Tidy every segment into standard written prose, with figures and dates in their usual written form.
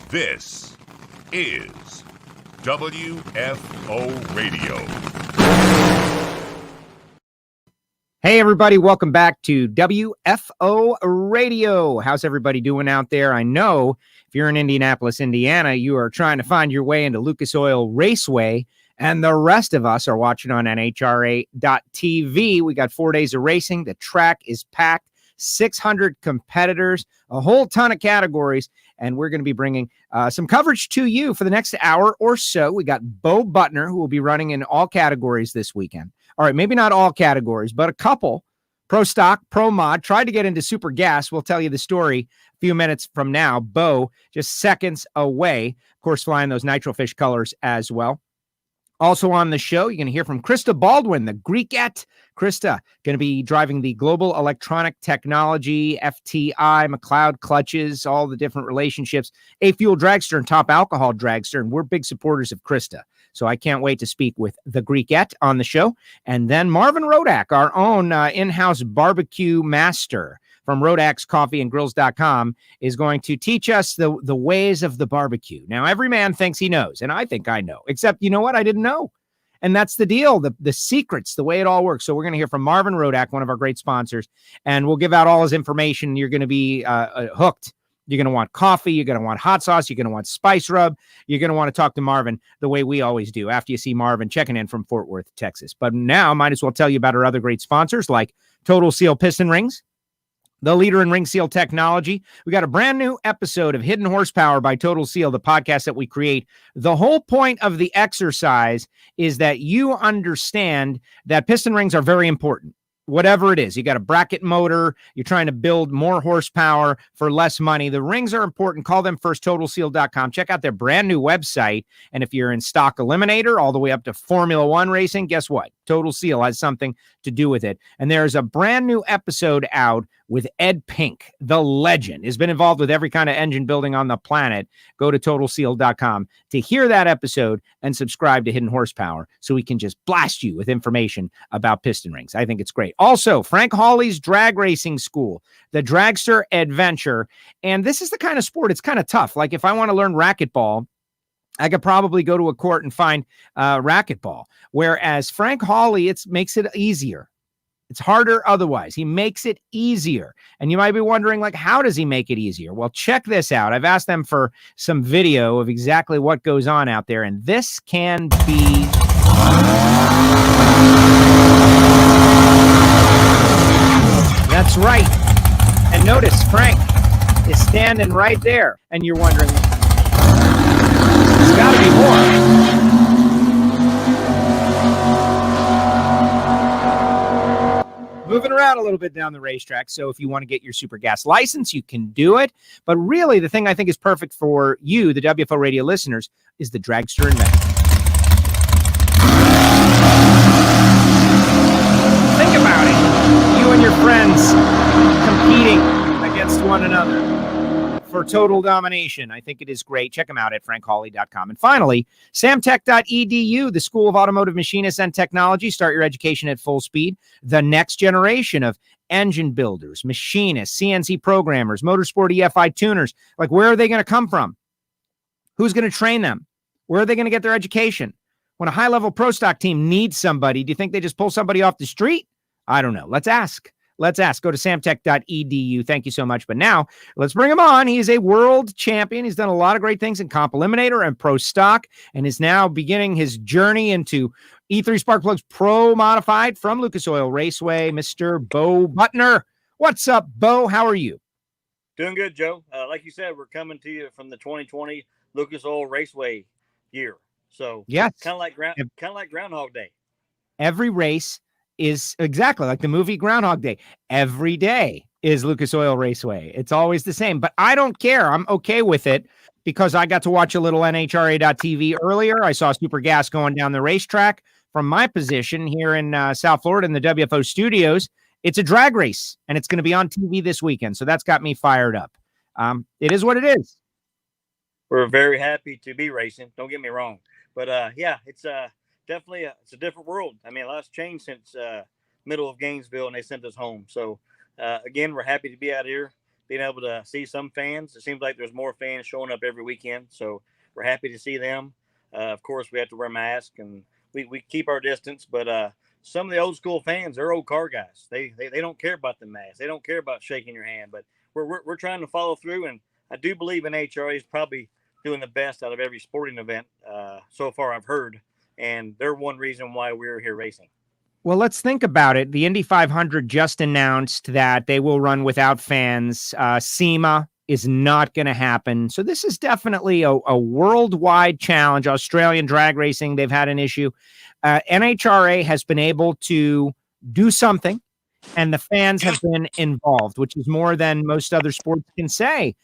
This is WFO Radio. Hey, everybody. Welcome back to WFO Radio. How's everybody doing out there? I know if you're in Indianapolis, Indiana, you are trying to find your way into Lucas Oil Raceway, and the rest of us are watching on NHRA.TV. We got 4 days of racing. The track is packed. 600 competitors, a whole ton of categories, and we're going to be bringing some coverage to you for the next hour or so. We got Bo Butner, who will be running in all categories this weekend. All right, maybe not all categories, but a couple. Pro Stock, Pro Mod, tried to get into Super Gas. We'll tell you the story a few minutes from now. Bo, just seconds away, of course, flying those Nitrofish colors as well. Also on the show, you're going to hear from Krista Baldwin, the Greekette. Krista going to be driving the Global Electronic Technology, FTI, McLeod clutches, all the different relationships, A-Fuel dragster and top alcohol dragster, and we're big supporters of Krista. So I can't wait to speak with the Greekette on the show. And then Marvin Rodak, our own in-house barbecue master from rodakscoffeeandgrills.com, is going to teach us the ways of the barbecue. Now, every man thinks he knows, and I think I know, except you know what? I didn't know. And that's the deal, the secrets, the way it all works. So we're going to hear from Marvin Rodak, one of our great sponsors, and we'll give out all his information. You're going to be hooked. You're going to want coffee. You're going to want hot sauce. You're going to want spice rub. You're going to want to talk to Marvin the way we always do after you see Marvin checking in from Fort Worth, Texas. But now might as well tell you about our other great sponsors like Total Seal Piston Rings, the leader in ring seal technology. We got a brand new episode of Hidden Horsepower by Total Seal, the podcast that we create. The whole point of the exercise is that you understand that piston rings are very important. Whatever it is, you got a bracket motor, you're trying to build more horsepower for less money. The rings are important. Call them first, totalseal.com. Check out their brand new website. And if you're in stock eliminator all the way up to Formula One racing, guess what? Total Seal has something to do with it. And there's a brand new episode out with Ed Pink, the legend. Has been involved with every kind of engine building on the planet. Go to totalseal.com to hear that episode and subscribe to Hidden Horsepower so we can just blast you with information about piston rings. I think it's great. Also, Frank Hawley's Drag Racing School, the Dragster Adventure. And this is the kind of sport, it's kind of tough. Like if I want to learn racquetball, I could probably go to a court and find racquetball. Whereas Frank Hawley, makes it easier. It's harder otherwise. He makes it easier. And you might be wondering, like, how does he make it easier? Well, check this out. I've asked them for some video of exactly what goes on out there. And this can be... That's right. And notice Frank is standing right there. And you're wondering, there's got to be more. Moving around a little bit down the racetrack. So if you want to get your Super Gas license, you can do it. But really, the thing I think is perfect for you, the WFO radio listeners, is the Dragster Adventure. Think about it. You and your friends competing against one another for total domination. I think it is great. Check them out at frankhawley.com. And finally, samtech.edu, the School of Automotive Machinists and Technology. Start your education at full speed. The next generation of engine builders, machinists, CNC programmers, motorsport EFI tuners. Like, where are they going to come from? Who's going to train them? Where are they going to get their education? When a high-level pro stock team needs somebody, do you think they just pull somebody off the street? I don't know. Let's ask. Let's ask. Go to samtech.edu. Thank you so much. But now, let's bring him on. He is a world champion. He's done a lot of great things in Comp Eliminator and Pro Stock, and is now beginning his journey into E3 Spark Plugs Pro Modified from Lucas Oil Raceway, Mr. Bo Butner. What's up, Bo? How are you? Doing good, Joe. Like you said, we're coming to you from the 2020 Lucas Oil Raceway year. So, yes, kind of like Groundhog Day. Every race is exactly like the movie Groundhog Day. Every day is Lucas Oil Raceway. It's always the same, but I don't care. I'm okay with it because I got to watch a little NHRA.TV earlier. I saw Super Gas going down the racetrack from my position here in South Florida in the WFO studios. It's a drag race and it's going to be on TV this weekend. So that's got me fired up. It is what it is. We're very happy to be racing. Don't get me wrong, but yeah, it's definitely it's a different world. I mean, a lot's changed since middle of Gainesville, and they sent us home. So again, we're happy to be out here. being able to see some fans. It seems like there's more fans showing up every weekend, so we're happy to see them. Of course, we have to wear masks and we keep our distance, but some of the old school fans, they're old car guys. They don't care about the mask. They don't care about shaking your hand, but we're trying to follow through, and I do believe NHRA is probably doing the best out of every sporting event so far I've heard, and they're one reason why we're here racing. Well, let's think about it. The Indy 500 just announced that they will run without fans. SEMA is not going to happen. So this is definitely a worldwide challenge. Australian drag racing, they've had an issue. NHRA has been able to do something, and the fans have been involved, which is more than most other sports can say.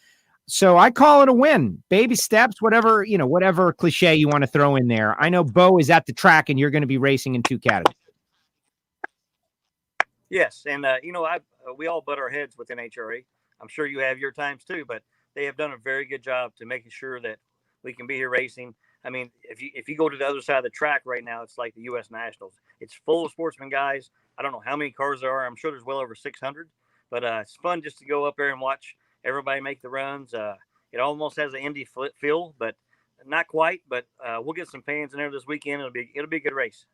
So I call it a win. Baby steps, whatever cliche you want to throw in there. I know Bo is at the track, and you're going to be racing in 2 categories. Yes, and we all butt our heads with NHRA. I'm sure you have your times too, but they have done a very good job to making sure that we can be here racing. I mean, if you go to the other side of the track right now, it's like the U.S. Nationals. It's full of sportsman guys. I don't know how many cars there are. I'm sure there's well over 600, but it's fun just to go up there and watch everybody make the runs. It almost has an Indy feel, but not quite. But we'll get some fans in there this weekend. It'll be a good race.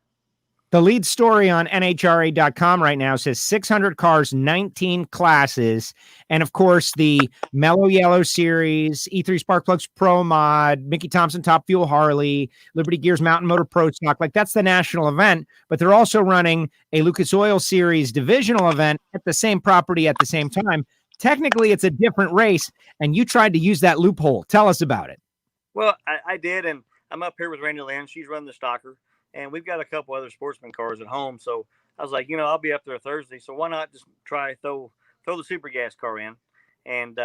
The lead story on NHRA.com right now says 600 cars, 19 classes. And of course, the Mellow Yellow Series, E3 Sparkplugs Pro Mod, Mickey Thompson Top Fuel Harley, Liberty Gears Mountain Motor Pro Stock. Like, that's the national event. But they're also running a Lucas Oil Series divisional event at the same property at the same time. Technically, it's a different race, and you tried to use that loophole. Tell us about it. Well, I did, and I'm up here with Randy Lynn. She's running the Stalker. And we've got a couple other sportsman cars at home. So I was like, I'll be up there Thursday. So why not just try throw the super gas car in? And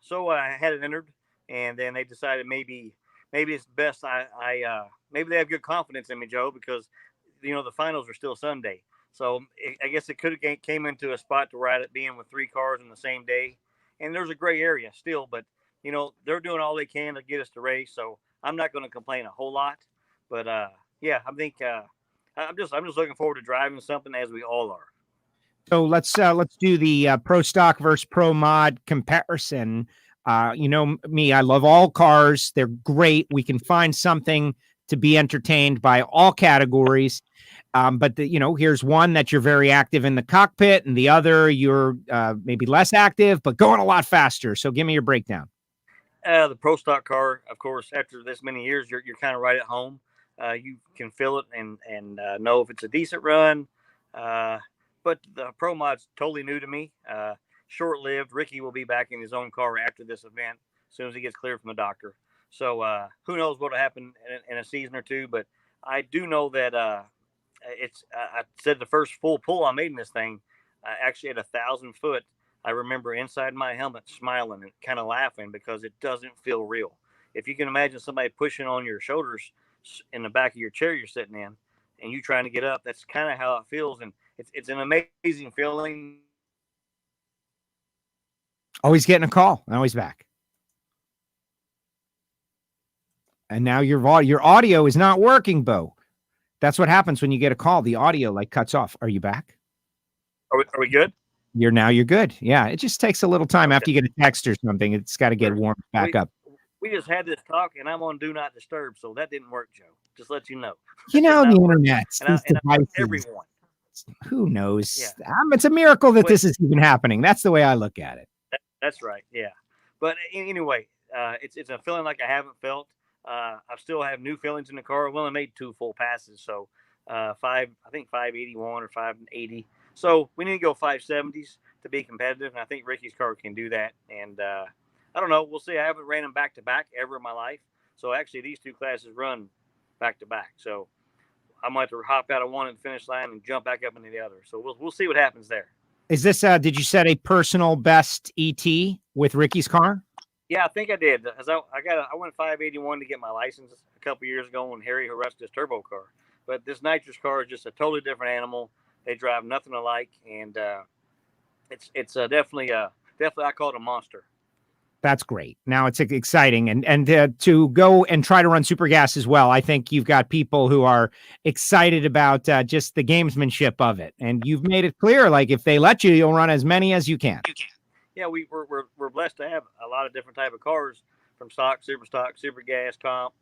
so I had it entered. And then they decided maybe it's best maybe they have good confidence in me, Joe, because, the finals are still Sunday. So I guess it could have came into a spot to where I'd be in with 3 cars in the same day. And there's a gray area still. But, they're doing all they can to get us to race. So I'm not going to complain a whole lot. But, yeah, I think I'm just looking forward to driving something, as we all are. So let's do the pro stock versus pro mod comparison. Me, I love all cars. They're great. We can find something to be entertained by all categories. But here's one that you're very active in the cockpit, and the other you're maybe less active, but going a lot faster. So give me your breakdown. The pro stock car, of course, after this many years, you're kind of right at home. You can feel it and know if it's a decent run. But the Pro Mod's totally new to me. Short-lived. Ricky will be back in his own car after this event as soon as he gets cleared from the doctor. So who knows what will happen in a season or two. But I do know that I said the first full pull I made in this thing, actually at 1,000 foot, I remember inside my helmet smiling and kind of laughing because it doesn't feel real. If you can imagine somebody pushing on your shoulders in the back of your chair you're sitting in and you trying to get up, that's kind of how it feels. And it's an amazing feeling. Oh, he's getting a call. Now he's back. And now your audio is not working, Bo. That's what happens when you get a call. The audio cuts off. Are you back? Are we good? You're good. Yeah. It just takes a little time after you get a text or something. It's got to get warmed back up. We just had this talk, and I'm on Do Not Disturb, so that didn't work, Joe. Just let you know. The internet. Everyone. Who knows? Yeah. It's a miracle that this is even happening. That's the way I look at it. That's right. Yeah. But anyway, it's a feeling like I haven't felt. I still have new feelings in the car. I've only made 2 full passes, so 581 or 580. So we need to go 570s to be competitive, and I think Ricky's car can do that. And I don't know. We'll see. I haven't ran them back to back ever in my life. So actually, these 2 classes run back to back. So I might have to hop out of one at the finish line and jump back up into the other. So we'll see what happens there. Is this? Did you set a personal best ET with Ricky's car? Yeah, I think I did. I went 581 to get my license a couple years ago when Harry harassed his turbo car. But this nitrous car is just a totally different animal. They drive nothing alike, and it's definitely I call it a monster. That's great. Now it's exciting. And to go and try to run super gas as well. I think you've got people who are excited about just the gamesmanship of it. And you've made it clear, if they let you, you'll run as many as you can. yeah, we're blessed to have a lot of different type of cars, from stock, super gas, comp,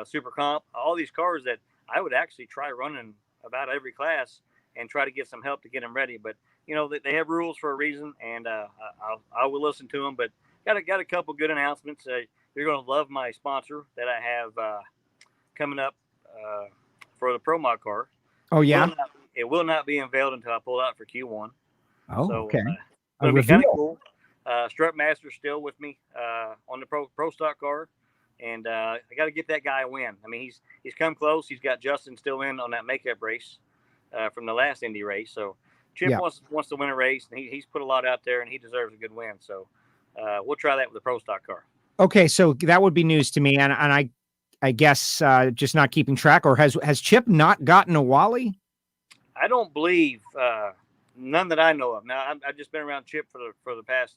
super comp, all these cars that I would actually try running about every class and try to get some help to get them ready. But they have rules for a reason, and I will listen to them. But got a couple good announcements. You're going to love my sponsor that I have coming up for the Pro Mod car. Oh yeah. It will not be unveiled until I pull out for Q1. Oh, So okay. it'll be kind of cool. Strut Master's still with me on the pro stock car, and I got to get that guy a win. I mean, he's come close. He's got Justin still in on that makeup race from the last Indy race. So Chip wants to win a race, and he's put a lot out there, and he deserves a good win. So we'll try that with the pro stock car. Okay, so that would be news to me, and I guess just not keeping track, or has Chip not gotten a Wally? I don't believe none that I know of. Now I've just been around Chip for the past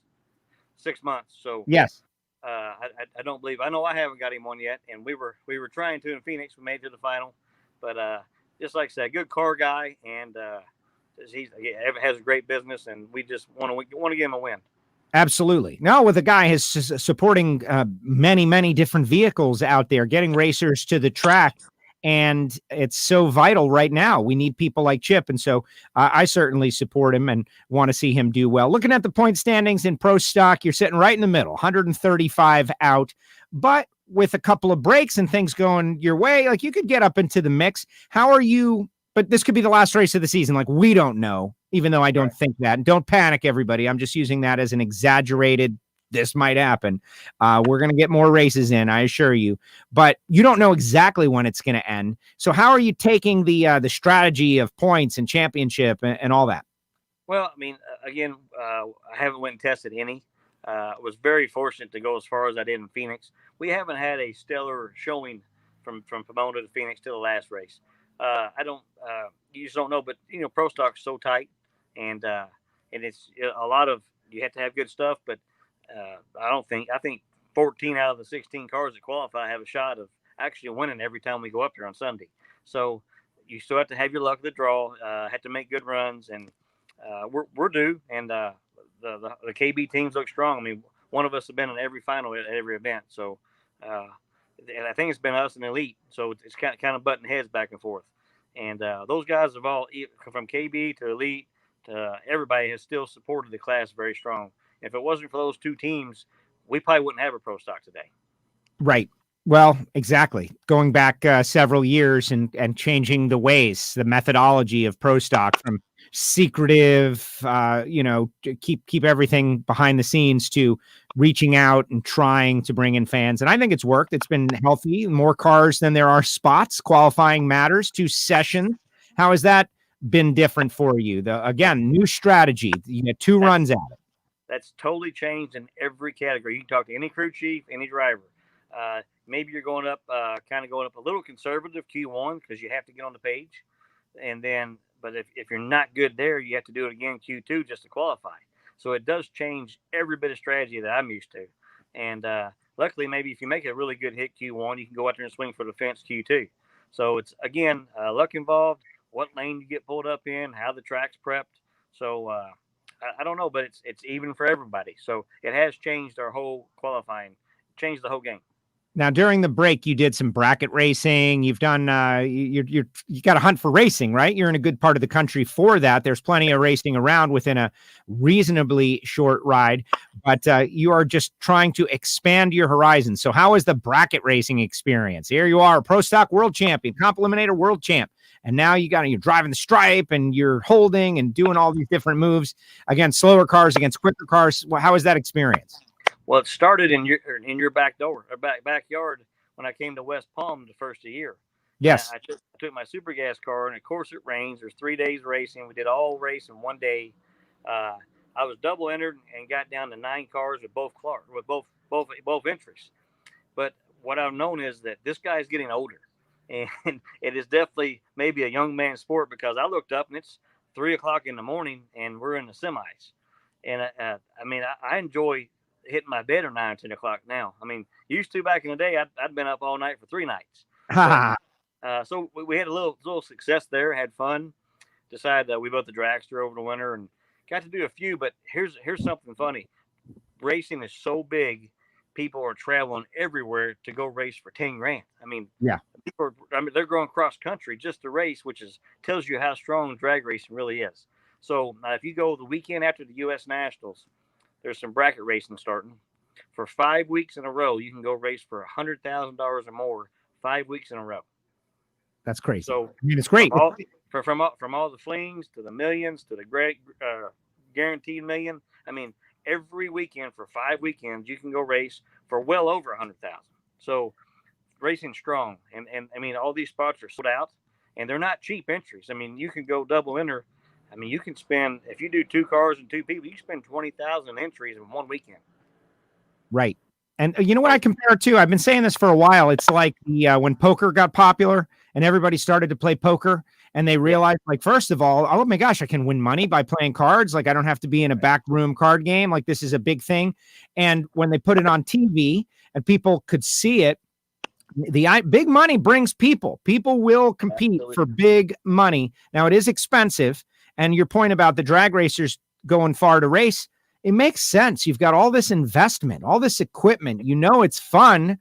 6 months, so yes. I don't believe. I know I haven't got him one yet, and we were trying to in Phoenix. We made it to the final, but just like I said, good car guy, and he has a great business, and we just want to give him a win. Absolutely. No, with a guy who's supporting many different vehicles out there, getting racers to the track, and it's so vital right now. We need people like Chip, and so I certainly support him and want to see him do well. Looking at the point standings in pro stock, you're sitting right in the middle, 135 out, but with a couple of breaks and things going your way, like you could get up into the mix. How are you? But this could be the last race of the season. Like, we don't know, even though I don't think that. Don't panic, everybody. I'm just using that as an exaggerated, this might happen. We're going to get more races in, I assure you. But you don't know exactly when it's going to end. So how are you taking the strategy of points and championship and all that? Well, I mean, again, I haven't went and tested any. I was very fortunate to go as far as I did in Phoenix. We haven't had a stellar showing from Pomona to Phoenix to the last race. You just don't know, but pro stock's so tight, and it's a lot of, you have to have good stuff, but I think 14 out of the 16 cars that qualify have a shot of actually winning every time we go up there on Sunday. So you still have to have your luck of the draw, have to make good runs, and we're due, and the KB teams look strong. I mean, one of us have been in every final at every event, so and I think it's been us and Elite, so it's kind of butting heads back and forth. And those guys have all, from KB to Elite to everybody, has still supported the class very strong. If it wasn't for those two teams, we probably wouldn't have a pro stock today. Right. Well, exactly. Going back several years and changing the ways, the methodology of pro stock from secretive, to keep everything behind the scenes to reaching out and trying to bring in fans. And I think it's worked. It's been healthy. More cars than there are spots. Qualifying matters. 2 sessions. How has that been different for you? Again, new strategy. 2 runs at it. That's totally changed in every category. You can talk to any crew chief, any driver. Maybe you're going up a little conservative Q1 because you have to get on the page, and then, but if you're not good there, you have to do it again Q2 just to qualify. So it does change every bit of strategy that I'm used to. And luckily, maybe if you make a really good hit Q1, you can go out there and swing for the fence Q2. So it's, again, luck involved, what lane you get pulled up in, how the track's prepped. So I don't know, but it's even for everybody. So it has changed our whole qualifying, changed the whole game. Now, during the break, you did some bracket racing. You've done, you got a hunt for racing, right? You're in a good part of the country for that. There's plenty of racing around within a reasonably short ride, but you are just trying to expand your horizons. So how is the bracket racing experience? Here you are, pro stock world champion, Compliminator world champ. And now you're driving the stripe and you're holding and doing all these different moves against slower cars, against quicker cars. Well, how is that experience? Well, it started in your back door or backyard when I came to West Palm the first of the year. Yes. I took my super gas car, and of course it rains. There's 3 days racing. We did all race in one day. I was double entered and got down to 9 cars with both entries. But what I've known is that this guy is getting older, and it is definitely maybe a young man's sport, because I looked up and it's 3:00 in the morning and we're in the semis. And I enjoy hitting my bed at 9 or 10 o'clock now. I mean, used to back in the day, I'd been up all night for 3 nights. So we had a little success there, had fun, decided that we built the dragster over the winter and got to do a few. But here's something funny. racing is so big, people are traveling everywhere to go race for 10 grand. I mean, Yeah. they're going cross country just to race, which tells you how strong drag racing really is. So if you go the weekend after the U.S. Nationals, there's some bracket racing starting. For 5 weeks in a row, you can go race for $100,000 or more 5 weeks in a row. That's crazy. So I mean, it's great. From all the flings to the millions to the great guaranteed million. I mean, every weekend for 5 weekends, you can go race for well over 100,000. So racing's strong, and I mean, all these spots are sold out, and they're not cheap entries. I mean, you can go double enter. I mean, you can spend, if you do 2 cars and 2 people, you can spend 20,000 entries in one weekend. Right. And you know what I compare it to? I've been saying this for a while. It's like when poker got popular and everybody started to play poker, and they realized, like, first of all, oh my gosh, I can win money by playing cards. Like, I don't have to be in a back room card game. Like, this is a big thing. And when they put it on TV and people could see it, the big money brings people. People will compete for big money. Now, it is expensive. And your point about the drag racers going far to race, it makes sense. You've got all this investment, all this equipment. You know, it's fun.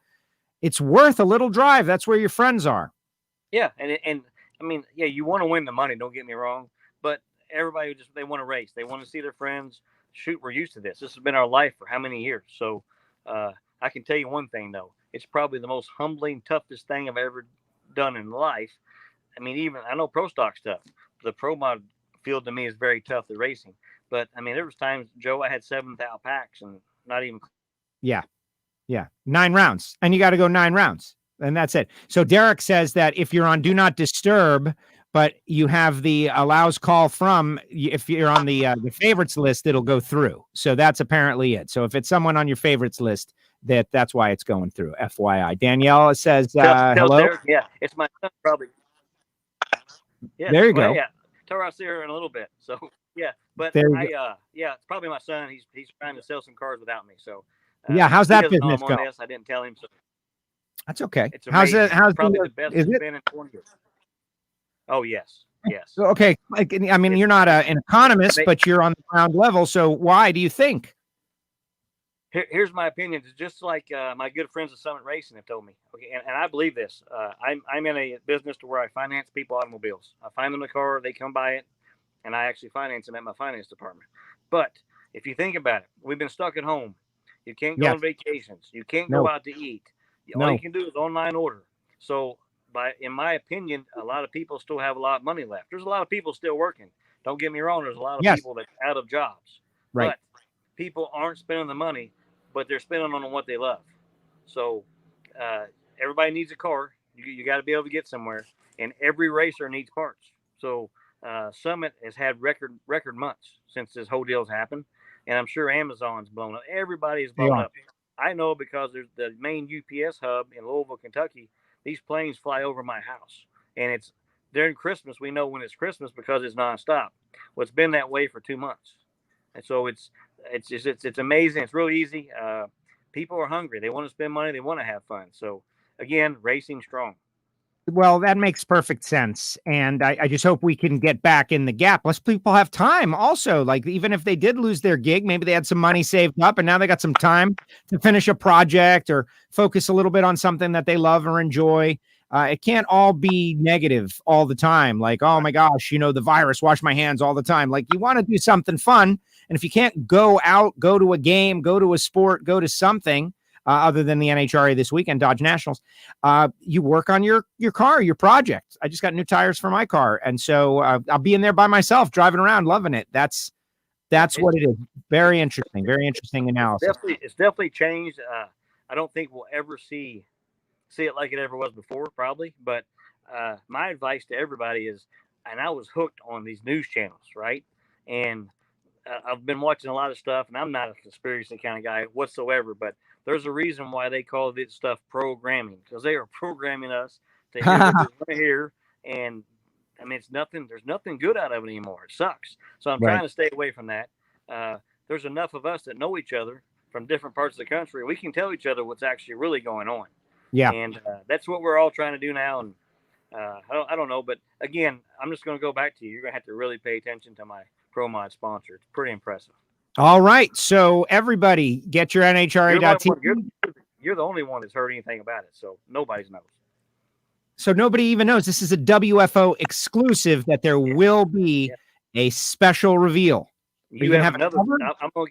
It's worth a little drive. That's where your friends are. Yeah. And I mean, yeah, you want to win the money. Don't get me wrong. But everybody they want to race. They want to see their friends. Shoot, we're used to this. This has been our life for how many years? So I can tell you one thing, though. It's probably the most humbling, toughest thing I've ever done in life. I mean, even I know pro stock stuff. The pro mod field to me is very tough, the racing. But I mean, there was times, Joe, I had 7,000 packs and not even. Yeah. 9 rounds, and you got to go 9 rounds, and that's it. So Derek says that if you're on Do Not Disturb, but you have the allows call from, if you're on the favorites list, it'll go through. So that's apparently it. So if it's someone on your favorites list, that's why it's going through. FYI. Danielle says, tell hello. Derek, yeah, it's my son, probably. Yeah, there you go. Yeah, tell her I'll see her in a little bit. So yeah, but it's probably my son. He's trying to sell some cars without me. So yeah, how's that business going? I didn't tell him. So that's okay. It's amazing. How's probably the best it's been in 20 years. Oh yes. Okay. Like, I mean, you're not an economist, but you're on the ground level. So why do you think? Here's my opinion. It's just like my good friends at Summit Racing have told me. Okay, and I believe this. I'm in a business to where I finance people automobiles. I find them a car, they come buy it, and I actually finance them at my finance department. But if you think about it, we've been stuck at home. You can't go on vacations. You can't go out to eat. All you can do is online order. So, in my opinion, a lot of people still have a lot of money left. There's a lot of people still working. Don't get me wrong. There's a lot of people that's out of jobs. Right. But people aren't spending the money, but they're spending on what they love. So everybody needs a car. You got to be able to get somewhere, and every racer needs parts. So Summit has had record months since this whole deal's happened, and I'm sure Amazon's blown up. Everybody's blown up. I know because there's the main UPS hub in Louisville, Kentucky. These planes fly over my house, and it's during Christmas. We know when it's Christmas because it's nonstop. Well, it's been that way for 2 months, and so it's amazing. It's real easy. People are hungry. They want to spend money. They want to have fun. So again, racing strong. Well, that makes perfect sense. And I just hope we can get back in the gap. Less people have time also. Like, even if they did lose their gig, maybe they had some money saved up and now they got some time to finish a project or focus a little bit on something that they love or enjoy. It can't all be negative all the time. Like, oh my gosh, the virus, wash my hands all the time. Like, you want to do something fun. And if you can't go out, go to a game, go to a sport, go to something, other than the NHRA this weekend, Dodge Nationals, you work on your car, your project. I just got new tires for my car. And so I'll be in there by myself, driving around, loving it. That's what it is. Very interesting analysis. It's definitely changed. I don't think we'll ever see it like it ever was before, probably. But my advice to everybody is, and I was hooked on these news channels, right? And I've been watching a lot of stuff, and I'm not a conspiracy kind of guy whatsoever, but there's a reason why they call this stuff programming, because they are programming us to hear what we want to hear. And I mean, there's nothing good out of it anymore. It sucks. So I'm trying to stay away from that. There's enough of us that know each other from different parts of the country. We can tell each other what's actually really going on. Yeah. And that's what we're all trying to do now. And I don't know, but again, I'm just going to go back to you. You're going to have to really pay attention to my Pro Mod sponsor. It's pretty impressive. All right. So everybody get your NHRA.TV. You're the only one that's heard anything about it. So nobody knows. So nobody even knows this is a WFO exclusive that there will be a special reveal. You have another.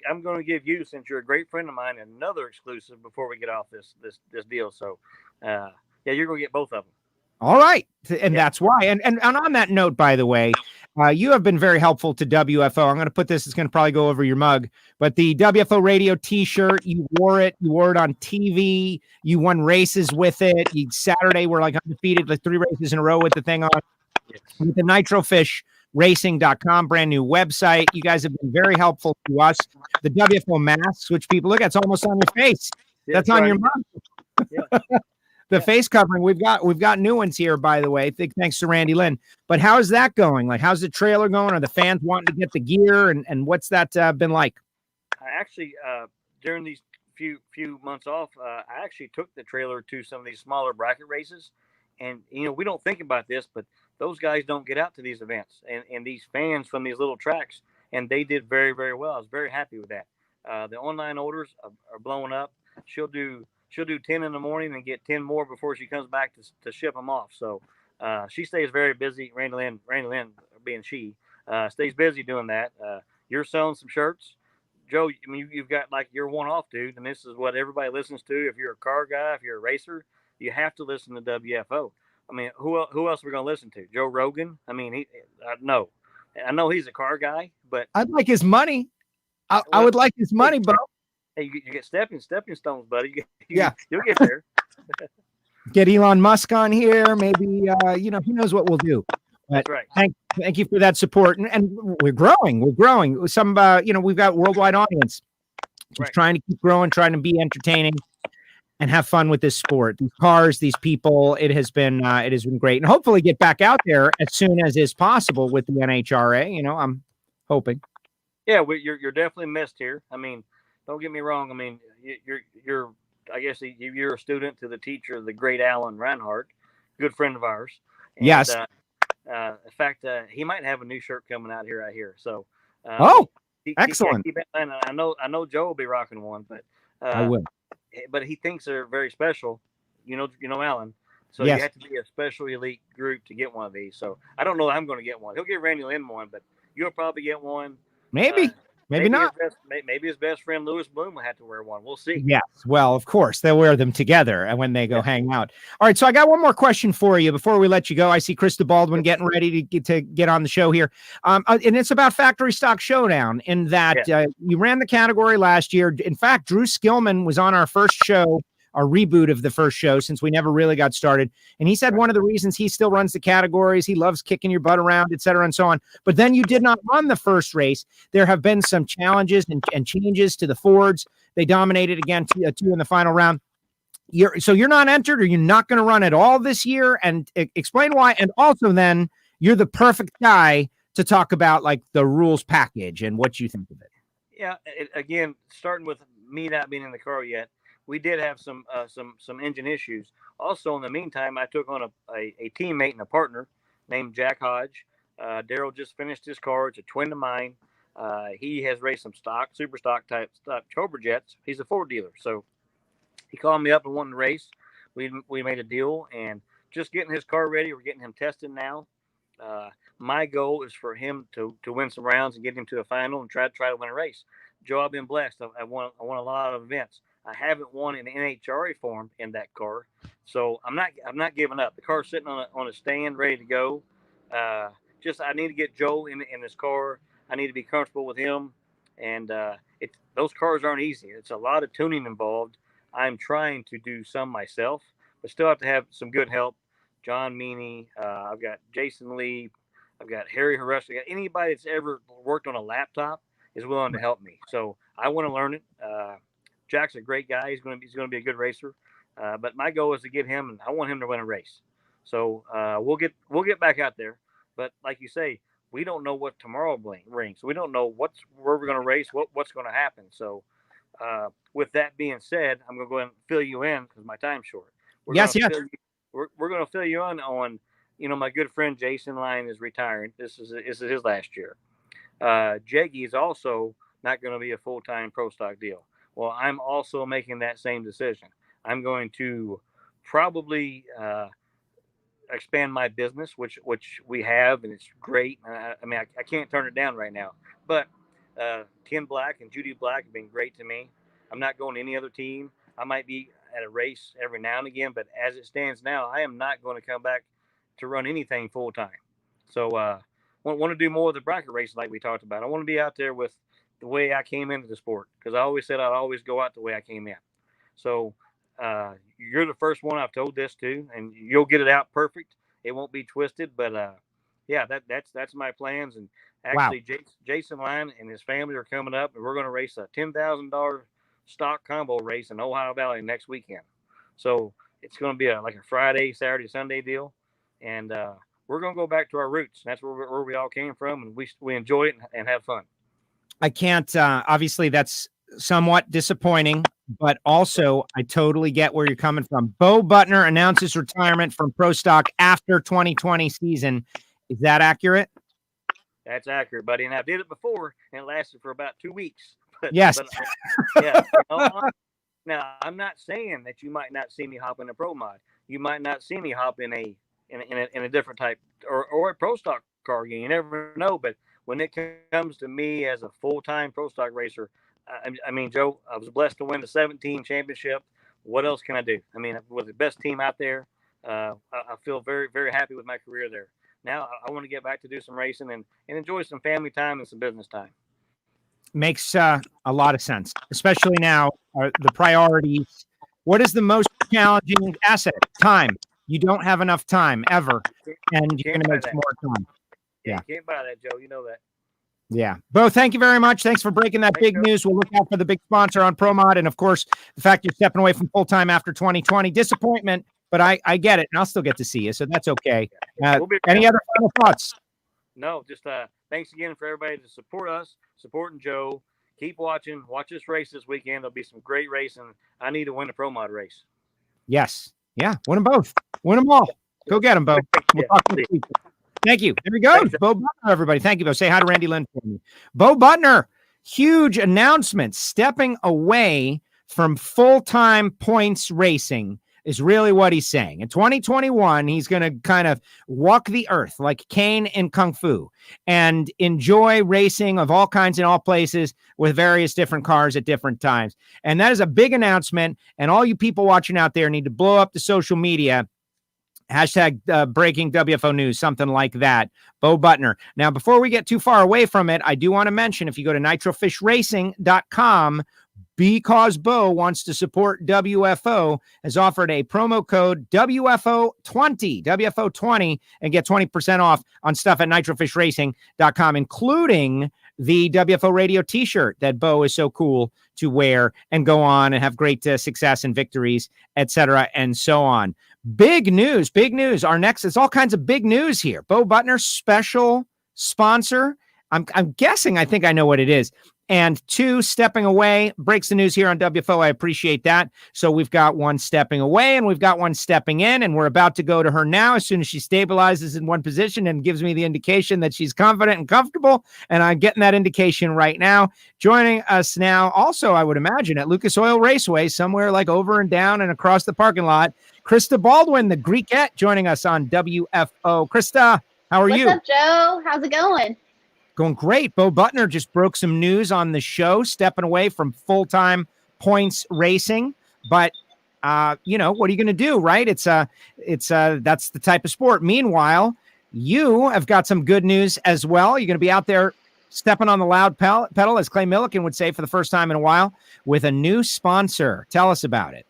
I'm going to give you, since you're a great friend of mine, another exclusive before we get off this deal. So, yeah, you're going to get both of them. All right, and that's why. And on that note, by the way, you have been very helpful to WFO. I'm going to put this. It's going to probably go over your mug, but the WFO Radio T-shirt, you wore it. You wore it on TV. You won races with it. Saturday, we're like undefeated, like 3 races in a row with the thing on. Yes. With the NitroFishRacing.com, brand new website. You guys have been very helpful to us. The WFO masks, which people look at, it's almost on your face. That's on your mug. Yeah. The face covering, we've got new ones here, by the way. Thanks to Randy Lynn. But how's that going? Like, how's the trailer going? Are the fans wanting to get the gear? And what's that been like? I actually, during these few months off, I actually took the trailer to some of these smaller bracket races. And, we don't think about this, but those guys don't get out to these events. And these fans from these little tracks, and they did very, very well. I was very happy with that. The online orders are blowing up. She'll do 10 in the morning and get 10 more before she comes back to ship them off. So she stays very busy. Randy Lynn being she, stays busy doing that. You're selling some shirts. Joe, I mean, you've got like your one-off, dude, and this is what everybody listens to. If you're a car guy, if you're a racer, you have to listen to WFO. I mean, who else are we going to listen to? Joe Rogan? I mean, no. I know he's a car guy, but I'd like his money. I would like his money, bro. Hey, you get stepping stones, buddy. You'll get there. Get Elon Musk on here. Maybe, who knows what we'll do. But that's right. Thank you for that support. And we're growing. We're growing. Some, we've got worldwide audience. Just trying to keep growing, trying to be entertaining and have fun with this sport. These cars, these people, it has been great. And hopefully get back out there as soon as is possible with the NHRA. I'm hoping. Yeah, you're definitely missed here. I mean, don't get me wrong. I mean, you're I guess you're a student to the teacher, the great Alan Reinhardt, good friend of ours. And, yes. In fact, he might have a new shirt coming out here. I hear. So. Excellent. I know Joe will be rocking one, but I will. But he thinks they're very special. You know, Alan. So yes. You have to be a special elite group to get one of these. So I don't know that I'm going to get one. He'll get Randy Lynn one, but you'll probably get one. Maybe not. Maybe his best friend Lewis Bloom will have to wear one. We'll see. Yes. Well, of course, they'll wear them together and when they go hang out. All right. So I got one more question for you before we let you go. I see Krista Baldwin getting ready to get on the show here. And it's about Factory Stock Showdown in that you ran the category last year. In fact, Drew Skillman was on our first show, our reboot of the first show, since we never really got started. And he said one of the reasons he still runs the categories, he loves kicking your butt around, et cetera, and so on. But then you did not run the first race. There have been some challenges and changes to the Fords. They dominated again 2 in the final round. So you're not entered, or you're not going to run at all this year? And explain why. And also then you're the perfect guy to talk about like the rules package and what you think of it. Yeah. Again, starting with me not being in the car yet, we did have some engine issues. Also, in the meantime, I took on a teammate and a partner named Jack Hodge. Daryl just finished his car. It's a twin of mine. He has raced some super stock type Cobra Jets. He's a Ford dealer. So he called me up and wanted to race. We made a deal and just getting his car ready. We're getting him tested now. My goal is for him to win some rounds and get him to a final and try to win a race. Joe, I've been blessed. I won a lot of events. I haven't won in NHRA form in that car, so I'm not giving up. The car's sitting on a stand, ready to go. I need to get Joe in his car. I need to be comfortable with him, and those cars aren't easy. It's a lot of tuning involved. I'm trying to do some myself, but still have to have some good help. John Meany, I've got Jason Lee, I've got Harry Harrison. I got anybody that's ever worked on a laptop is willing to help me. So I want to learn it. Jack's a great guy. He's going to be a good racer. But my goal is to get him, and I want him to win a race. So we'll get back out there. But like you say, we don't know what tomorrow brings. We don't know where we're going to race, what's going to happen. So with that being said, I'm going to go ahead and fill you in because my time's short. We're going to fill you in on, my good friend Jason Lyon is retiring. This is his last year. Jaggy is also not going to be a full-time pro stock deal. Well, I'm also making that same decision. I'm going to probably expand my business, which we have, and it's great. I mean, I can't turn it down right now. But Ken Black and Judy Black have been great to me. I'm not going to any other team. I might be at a race every now and again, but as it stands now, I am not going to come back to run anything full time. So want to do more of the bracket races like we talked about. I want to be out there with the way I came into the sport, because I always said I'd always go out the way I came in. So you're the first one I've told this to, and you'll get it out perfect. It won't be twisted, but yeah, that's my plans. And actually, wow. Jason Lyon and his family are coming up, and we're going to race a $10,000 stock combo race in Ohio Valley next weekend. So it's going to be like a Friday, Saturday, Sunday deal, and we're going to go back to our roots. That's where we all came from, and we enjoy it and have fun. I can't. Obviously, that's somewhat disappointing, but also I totally get where you're coming from. Bo Butner announces retirement from pro stock after 2020 season. Is that accurate? That's accurate, buddy. And I did it before, and it lasted for about 2 weeks. Yes. Yeah. Now, I'm not saying that you might not see me hop in a pro mod. You might not see me hop in a different type or a pro stock car again. You never know. But when it comes to me as a full-time pro stock racer, I mean, Joe, I was blessed to win the 17 championship. What else can I do? I mean, with the best team out there, I feel very, very happy with my career there. Now I want to get back to do some racing and enjoy some family time and some business time. Makes a lot of sense, especially now, the priorities. What is the most challenging asset? Time. You don't have enough time ever, and you're going to make some more time. Yeah. You can't buy that, Joe. You know that. Yeah. Bo, thank you very much. Thanks for breaking that big news. We'll look out for the big sponsor on ProMod. And of course, the fact you're stepping away from full time after 2020, disappointment, but I get it. And I'll still get to see you. So that's okay. Any other final thoughts? No, just thanks again for everybody to support us, supporting Joe. Keep watching. Watch this race this weekend. There'll be some great racing. I need to win a ProMod race. Yes. Yeah. Win them both. Win them all. Go get them, Bo. We'll talk to you. Thank you. There we go. Thanks, Bo Butner, everybody. Thank you, Bo. Say hi to Randy Lynn for me. Bo Butner, huge announcement, stepping away from full-time points racing is really what he's saying. In 2021, he's going to kind of walk the earth like Kane in Kung Fu and enjoy racing of all kinds in all places with various different cars at different times. And that is a big announcement. And all you people watching out there need to blow up the social media. Hashtag breaking WFO news, something like that. Bo Butner. Now, before we get too far away from it, I do want to mention, if you go to nitrofishracing.com, because Bo wants to support WFO, has offered a promo code WFO20, and get 20% off on stuff at nitrofishracing.com, including the WFO radio t-shirt that Bo is so cool to wear and go on and have great success and victories, etc., and so on. Big news. Our next is all kinds of big news here. Bo Butner, special sponsor. I'm guessing, I think I know what it is. And 2, stepping away, breaks the news here on WFO. I appreciate that. So we've got one stepping away and we've got one stepping in, and we're about to go to her now as soon as she stabilizes in one position and gives me the indication that she's confident and comfortable. And I'm getting that indication right now. Joining us now, also, I would imagine, at Lucas Oil Raceway, somewhere like over and down and across the parking lot, Krista Baldwin, the Greekette, joining us on WFO. Krista, how are you? What's up, Joe? How's it going? Going great. Bo Butner just broke some news on the show, stepping away from full-time points racing. But, what are you going to do, right? That's the type of sport. Meanwhile, you have got some good news as well. You're going to be out there stepping on the loud pedal, as Clay Milliken would say, for the first time in a while, with a new sponsor. Tell us about it.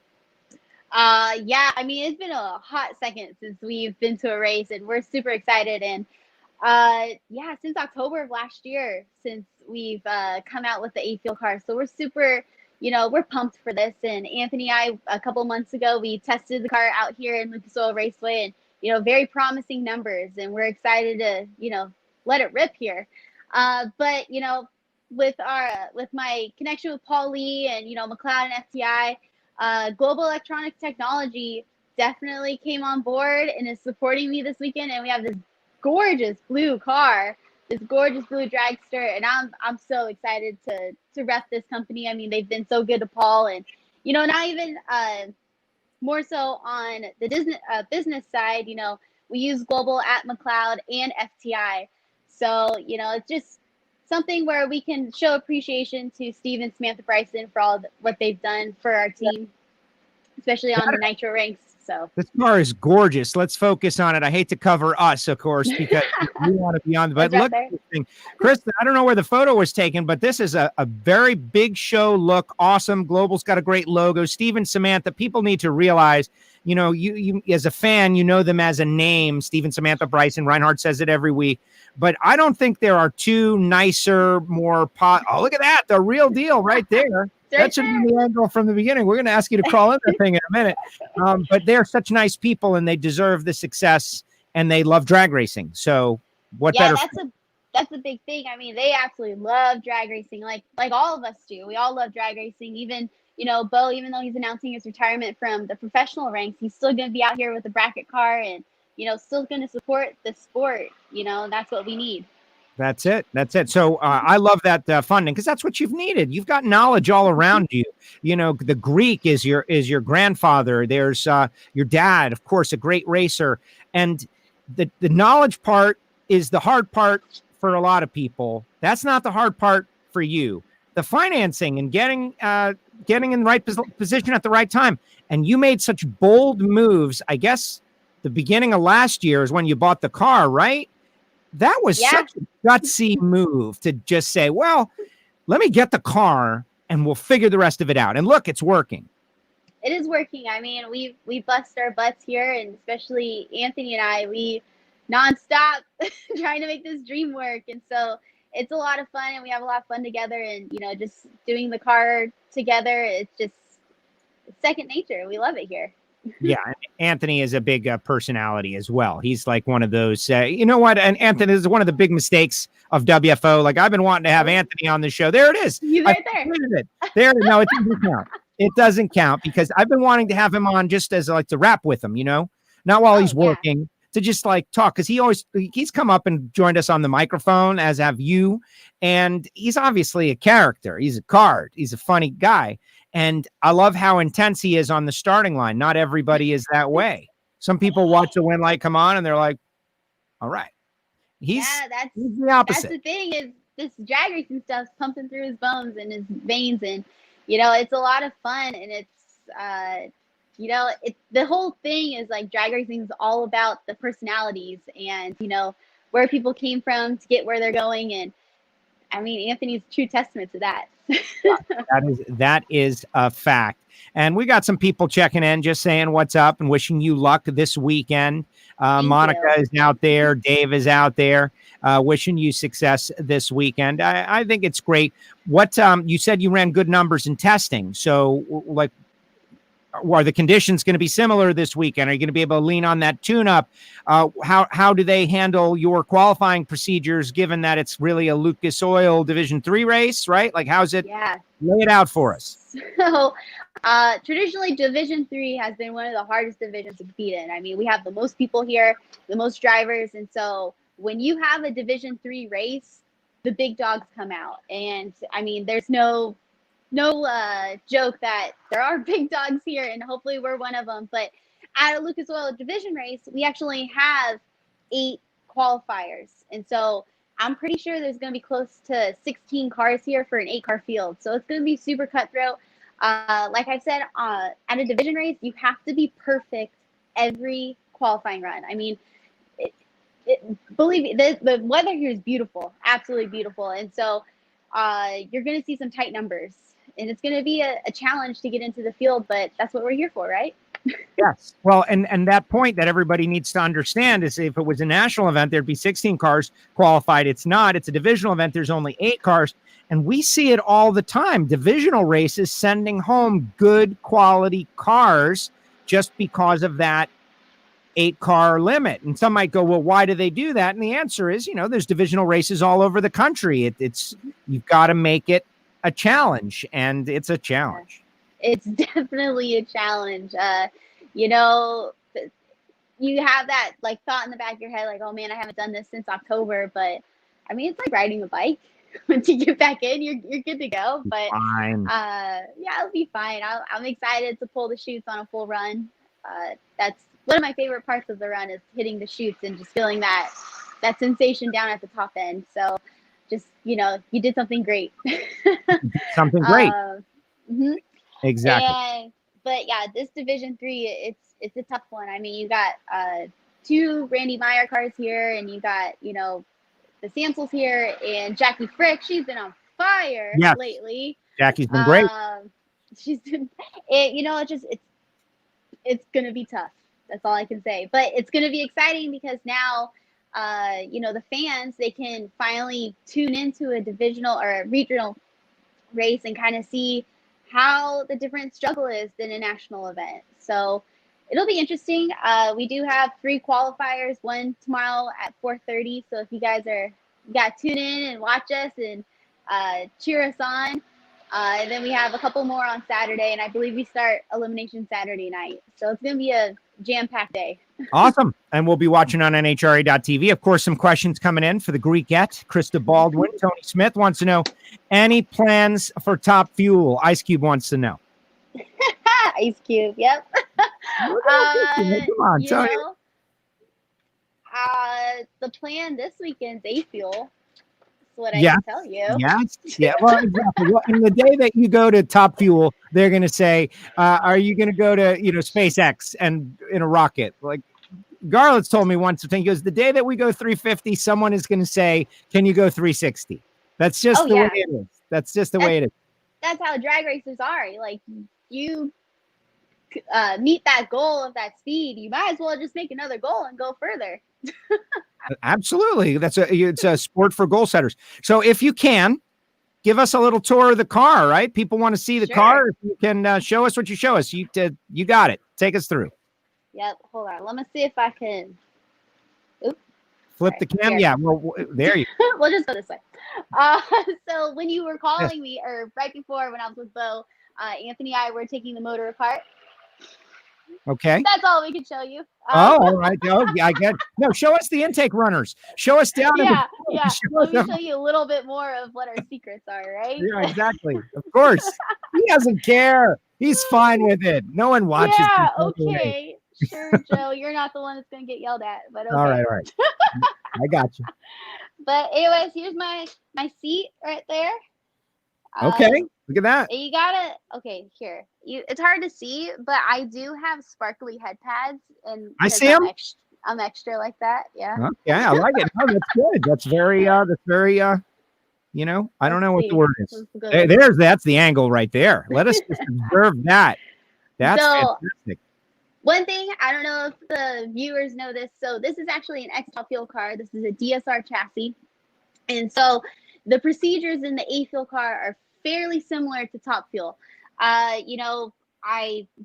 Yeah, I mean, it's been a hot second since we've been to a race, and we're super excited. And since October of last year, since we've come out with the A-Fuel car. So we're super, we're pumped for this. And Anthony and I, a couple months ago, we tested the car out here in Lucas Oil Raceway, and, very promising numbers. And we're excited to, let it rip here. But, with my connection with Paul Lee and, McLeod and FTI, Global Electronic Technology definitely came on board and is supporting me this weekend. And we have this gorgeous blue car this gorgeous blue dragster, and I'm so excited to rep this company. I mean, they've been so good to Paul, and not even more so on the business side. We use Global at McLeod and FTI, so it's just something where we can show appreciation to Steve and Samantha Bryson for all what they've done for our team, especially on the Nitro ranks. So this car is gorgeous. Let's focus on it. I hate to cover us, of course, because we want to be on. But look at this thing, Krista. I don't know where the photo was taken, but this is a very big show look. Awesome. Global's got a great logo. Steve and Samantha. People need to realize, you as a fan, you know them as a name. Steve and Samantha Bryson. Reinhardt says it every week. But I don't think there are two nicer, more oh, look at that. The real deal right there. That should be the angle from the beginning. We're going to ask you to crawl in that thing in a minute. But they're such nice people, and they deserve the success, and they love drag racing. So what better? That's a big thing. I mean, they absolutely love drag racing, like all of us do. We all love drag racing. Even, Bo, even though he's announcing his retirement from the professional ranks, he's still going to be out here with the bracket car and, still going to support the sport. That's what we need. That's it. So I love that funding, because that's what you've needed. You've got knowledge all around you. The Greek is your grandfather. There's your dad, of course, a great racer. And the knowledge part is the hard part for a lot of people. That's not the hard part for you. The financing and getting in the right position at the right time. And you made such bold moves. I guess the beginning of last year is when you bought the car, right? That was such a gutsy move to just say, well, let me get the car and we'll figure the rest of it out. And look, it's working. It is working. I mean, we bust our butts here, and especially Anthony and I, we nonstop trying to make this dream work. And so it's a lot of fun, and we have a lot of fun together, and, just doing the car together. It's second nature. We love it here. Yeah, Anthony is a big personality as well. He's like one of those, you know what? And Anthony is one of the big mistakes of WFO. Like, I've been wanting to have Anthony on the show. There it is. You right there. There. No, it doesn't count. It doesn't count, because I've been wanting to have him on just as to rap with him, not while he's working, to just talk. Cause he's come up and joined us on the microphone, as have you. And he's obviously a character. He's a card. He's a funny guy. And I love how intense he is on the starting line. Not everybody is that way. Some people watch the win light come on and they're like, all right. He's the opposite. That's the thing, is this drag racing stuff's pumping through his bones and his veins. And, it's a lot of fun. And it's, the whole thing is drag racing is all about the personalities and, where people came from to get where they're going. And I mean, Anthony's a true testament to that. That is a fact. And we got some people checking in, just saying what's up and wishing you luck this weekend. Monica is out there. Dave is out there, wishing you success this weekend. I think it's great. What you said you ran good numbers in testing. So are the conditions going to be similar this weekend? Are you going to be able to lean on that tune-up? How do they handle your qualifying procedures, given that it's really a Lucas Oil Division 3 race, right? How's it? Yeah. Lay it out for us. So traditionally, Division 3 has been one of the hardest divisions to compete in. I mean, we have the most people here, the most drivers. And so when you have a Division 3 race, the big dogs come out. And I mean, there's no joke that there are big dogs here, and hopefully we're one of them. But at a Lucas Oil Division race, we actually have 8 qualifiers. And so I'm pretty sure there's going to be close to 16 cars here for an 8-car field. So it's going to be super cutthroat. Like I said, at a division race, you have to be perfect every qualifying run. I mean, believe me, the weather here is beautiful, absolutely beautiful. And so you're going to see some tight numbers. And it's going to be a challenge to get into the field, but that's what we're here for, right? Yes. Well, and that point that everybody needs to understand is, if it was a national event, there'd be 16 cars qualified. It's not. It's a divisional event. There's only 8 cars. And we see it all the time. Divisional races sending home good quality cars just because of that 8-car limit. And some might go, well, why do they do that? And the answer is, there's divisional races all over the country. It's you've got to make it a challenge, and it's a challenge. It's definitely a challenge. You have that thought in the back of your head, oh man, I haven't done this since October, but I mean, it's like riding a bike. Once you get back in, you're good to go. But Fine. yeah, it'll be fine. I'm excited to pull the chutes on a full run. That's one of my favorite parts of the run is hitting the chutes and just feeling that sensation down at the top end. So just, you did something great. Something great. Mhm. Exactly. But yeah, this Division 3, it's a tough one. I mean, you got 2 Randy Meyer cars here, and you got, the Sansels here, and Jackie Frick. She's been on fire lately. Jackie's been great. She's been, it's gonna be tough. That's all I can say. But it's gonna be exciting because now, the fans, they can finally tune into a divisional or a regional race and kind of see how the different struggle is than a national event. So it'll be interesting. We do have 3 qualifiers, one tomorrow at 4:30. So if you guys tune in and watch us and cheer us on. And then we have a couple more on Saturday, and I believe we start elimination Saturday night. So it's going to be a jam-packed day. Awesome. And we'll be watching on NHRA.tv. Of course, some questions coming in for the Greekette. Krista Baldwin. Tony Smith wants to know, any plans for Top Fuel? Ice Cube wants to know. Ice Cube, yep. Come on, Tony. The plan this weekend's A-Fuel. What I can tell you. Yes. Yeah. Well, exactly. Well, and the day that you go to Top Fuel, they're going to say, are you going to go to, SpaceX and in a rocket? Like Garlett's told me once, he goes, the day that we go 350, someone is going to say, can you go 360? That's just the way it is. That's just the way it is. That's how drag racers are. Like, you meet that goal of that speed, you might as well just make another goal and go further. Absolutely. It's a sport for goal setters. So if you can, give us a little tour of the car, right? People want to see the car. If you can show us what you show us. You got it. Take us through. Yep. Hold on. Let me see if I can. Oops. Flip the cam. Here. Yeah. Well, there you go. We'll just go this way. So when you were calling me, or right before when I was with Bo, Anthony and I were taking the motor apart. Okay. That's all we can show you. All right. Oh, yeah, I get. No, show us the intake runners. Show us down. Yeah. Let me show you a little bit more of what our secrets are, right? Yeah, exactly. Of course. He doesn't care. He's fine with it. No one watches. Yeah. Okay. Sure, Joe. You're not the one that's gonna get yelled at, but okay. All right. I got you. But anyways, here's my seat right there. Okay. Look at that. You gotta, okay, here. It's hard to see, but I do have sparkly head pads, and I see them. I'm extra like that. Yeah. Okay, I like it. No, that's good. That's very, I don't know what the word is. That's the angle right there. Let us just observe that. That's fantastic. One thing, I don't know if the viewers know this. So this is actually an Top Fuel car. This is a DSR chassis. And so the procedures in the A-Fuel car are fairly similar to Top Fuel. I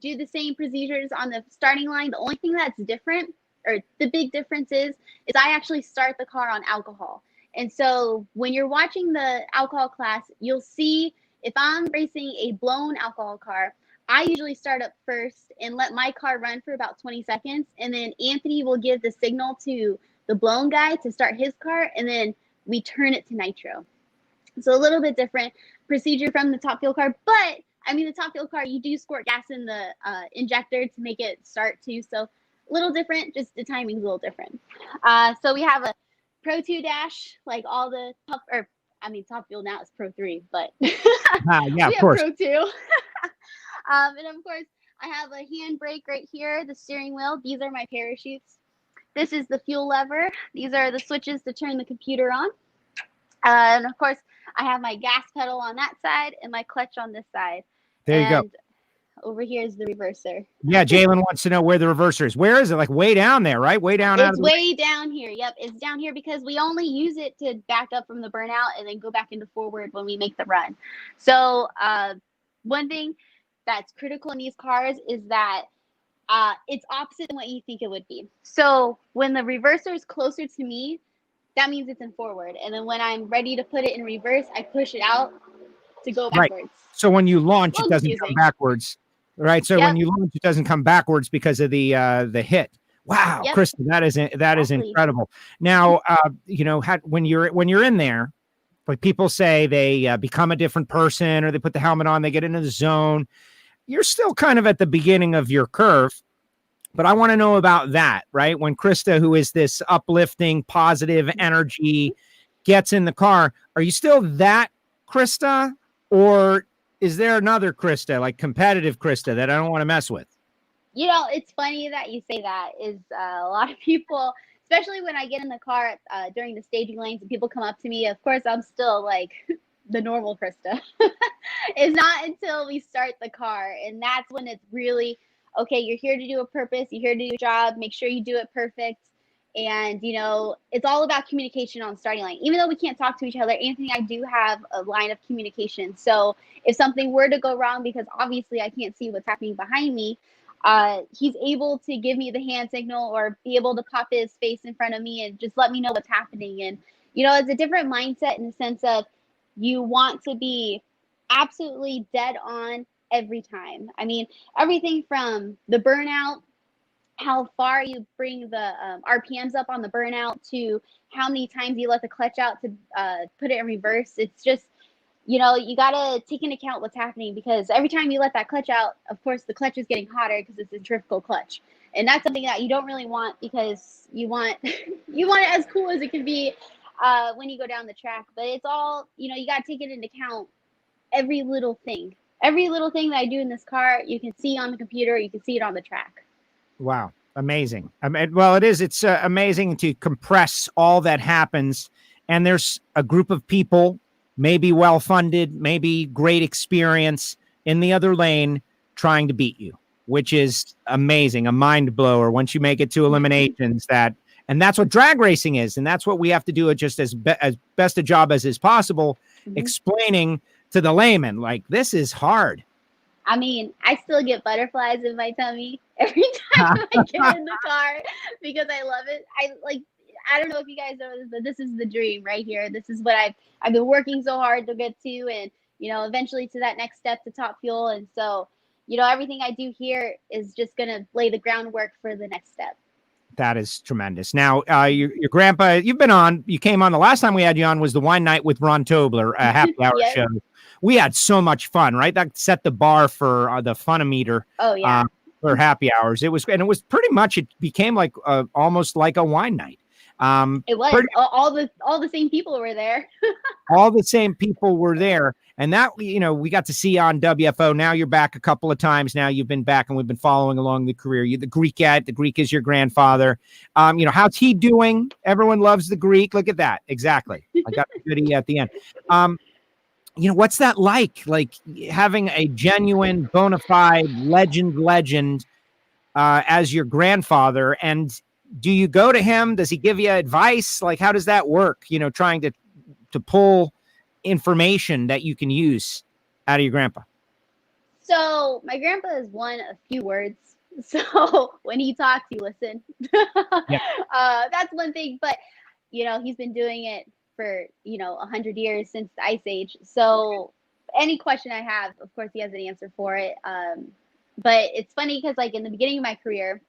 do the same procedures on the starting line. The only thing that's different, or the big difference is I actually start the car on alcohol. And so when you're watching the alcohol class, you'll see if I'm racing a blown alcohol car, I usually start up first and let my car run for about 20 seconds. And then Anthony will give the signal to the blown guy to start his car. And then we turn it to nitro. So a little bit different procedure from the Top Fuel car. But, I mean, the Top Fuel car, you do squirt gas in the injector to make it start too. So a little different, just the timing's a little different. So we have a Pro 2 dash, like all the Top Fuel now is Pro 3, but yeah, of course. Pro 2. And of course, I have a handbrake right here, the steering wheel. These are my parachutes. This is the fuel lever. These are the switches to turn the computer on. And of course, I have my gas pedal on that side and my clutch on this side. There you go. Over here is the reverser. Yeah, Jalen wants to know where the reverser is. Where is it? Like way down there, right? Way down. It's way down here. Yep, it's down here because we only use it to back up from the burnout and then go back into forward when we make the run. So one thing that's critical in these cars is that it's opposite than what you think it would be. So when the reverser is closer to me, that means it's in forward. And then when I'm ready to put it in reverse, I push it out to go backwards. Right. So when you launch, it doesn't come backwards. Right. So when you launch, it doesn't come backwards because of the hit. Wow, Yep. Krista, that is Exactly. incredible. Now, when you're in there, like people say they become a different person, or they put the helmet on, they get into the zone. You're still kind of at the beginning of your curve, but I want to know about that, right? When Krista, who is this uplifting, positive energy, gets in the car, are you still that Krista, or is there another Krista, like competitive Krista, that I don't want to mess with? It's funny that you say that. Is a lot of people, especially when I get in the car during the staging lanes and people come up to me, of course I'm still like the normal Krista. It's not until we start the car, and that's when it's really okay. You're here to do a purpose, you're here to do your job, make sure you do it perfect. And it's all about communication on the starting line. Even though we can't talk to each other, Anthony and I do have a line of communication. So if something were to go wrong, because obviously I can't see what's happening behind me, he's able to give me the hand signal or be able to pop his face in front of me and just let me know what's happening. And it's a different mindset in the sense of you want to be absolutely dead on every time. I mean, everything from the burnout, how far you bring the RPMs up on the burnout, to how many times you let the clutch out to put it in reverse. It's just, you got to take into account what's happening, because every time you let that clutch out, of course, the clutch is getting hotter because it's a centrifugal clutch. And that's something that you don't really want, because you want you want it as cool as it can be when you go down the track. But it's all, you got to take it into account, every little thing. Every little thing that I do in this car, you can see on the computer, you can see it on the track. Wow. Amazing. I mean, well, it's amazing to compress all that happens. And there's a group of people, maybe well-funded, maybe great experience, in the other lane trying to beat you, which is amazing. A mind blower once you make it to eliminations. And that's what drag racing is. And that's what we have to do, just as best a job as is possible, explaining to the layman, like, this is hard. I mean, I still get butterflies in my tummy every time I get in the car, because I love it. I don't know if you guys know this, but this is the dream right here. This is what I've been working so hard to get to, and eventually to that next step, to Top Fuel. And so, everything I do here is just gonna lay the groundwork for the next step. That is tremendous. Now, your grandpa, you came on, the last time we had you on was the wine night with Ron Tobler, a happy hour Yes. show. We had so much fun, right? That set the bar for the Funometer. Oh yeah. For happy hours. It was pretty much, it became like almost like a wine night. It was all the same people were there. All the same people were there. And that, we got to see on WFO. Now you're back a couple of times. Now you've been back, and we've been following along the career. The Greekette, the Greek is your grandfather. How's he doing? Everyone loves the Greek. Look at that. Exactly. I got the goodie at the end. What's that like having a genuine, bona fide legend as your grandfather? And do you go to him? Does he give you advice? Like, how does that work? Trying to pull information that you can use out of your grandpa. So my grandpa is one of few words. So when he talks, you listen. Yep. That's one thing. But, he's been doing it for 100 years, since the Ice Age. So any question I have, of course he has an answer for it. But it's funny because in the beginning of my career,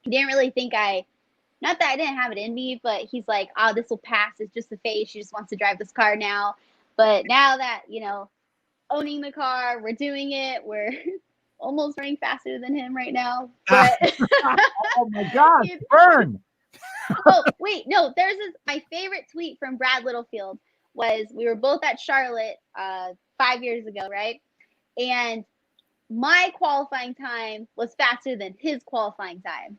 he didn't really think not that I didn't have it in me, but he's like, oh, this will pass, it's just a phase, she just wants to drive this car now. But now that owning the car, we're doing it, we're almost running faster than him right now. But oh my god, burn. Oh, wait, no, my favorite tweet from Brad Littlefield was, we were both at Charlotte 5 years ago, right? And my qualifying time was faster than his qualifying time.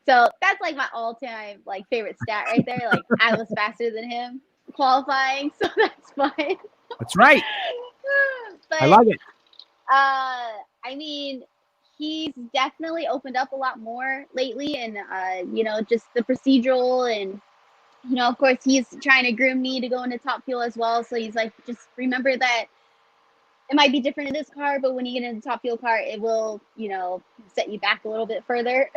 So that's my all-time favorite stat right there. I was faster than him qualifying, so that's fine. That's right. But, I love it. I mean, he's definitely opened up a lot more lately, and just the procedural, and of course he's trying to groom me to go into Top Fuel as well. So he's like, just remember that it might be different in this car, but when you get into the Top Fuel car, it will set you back a little bit further.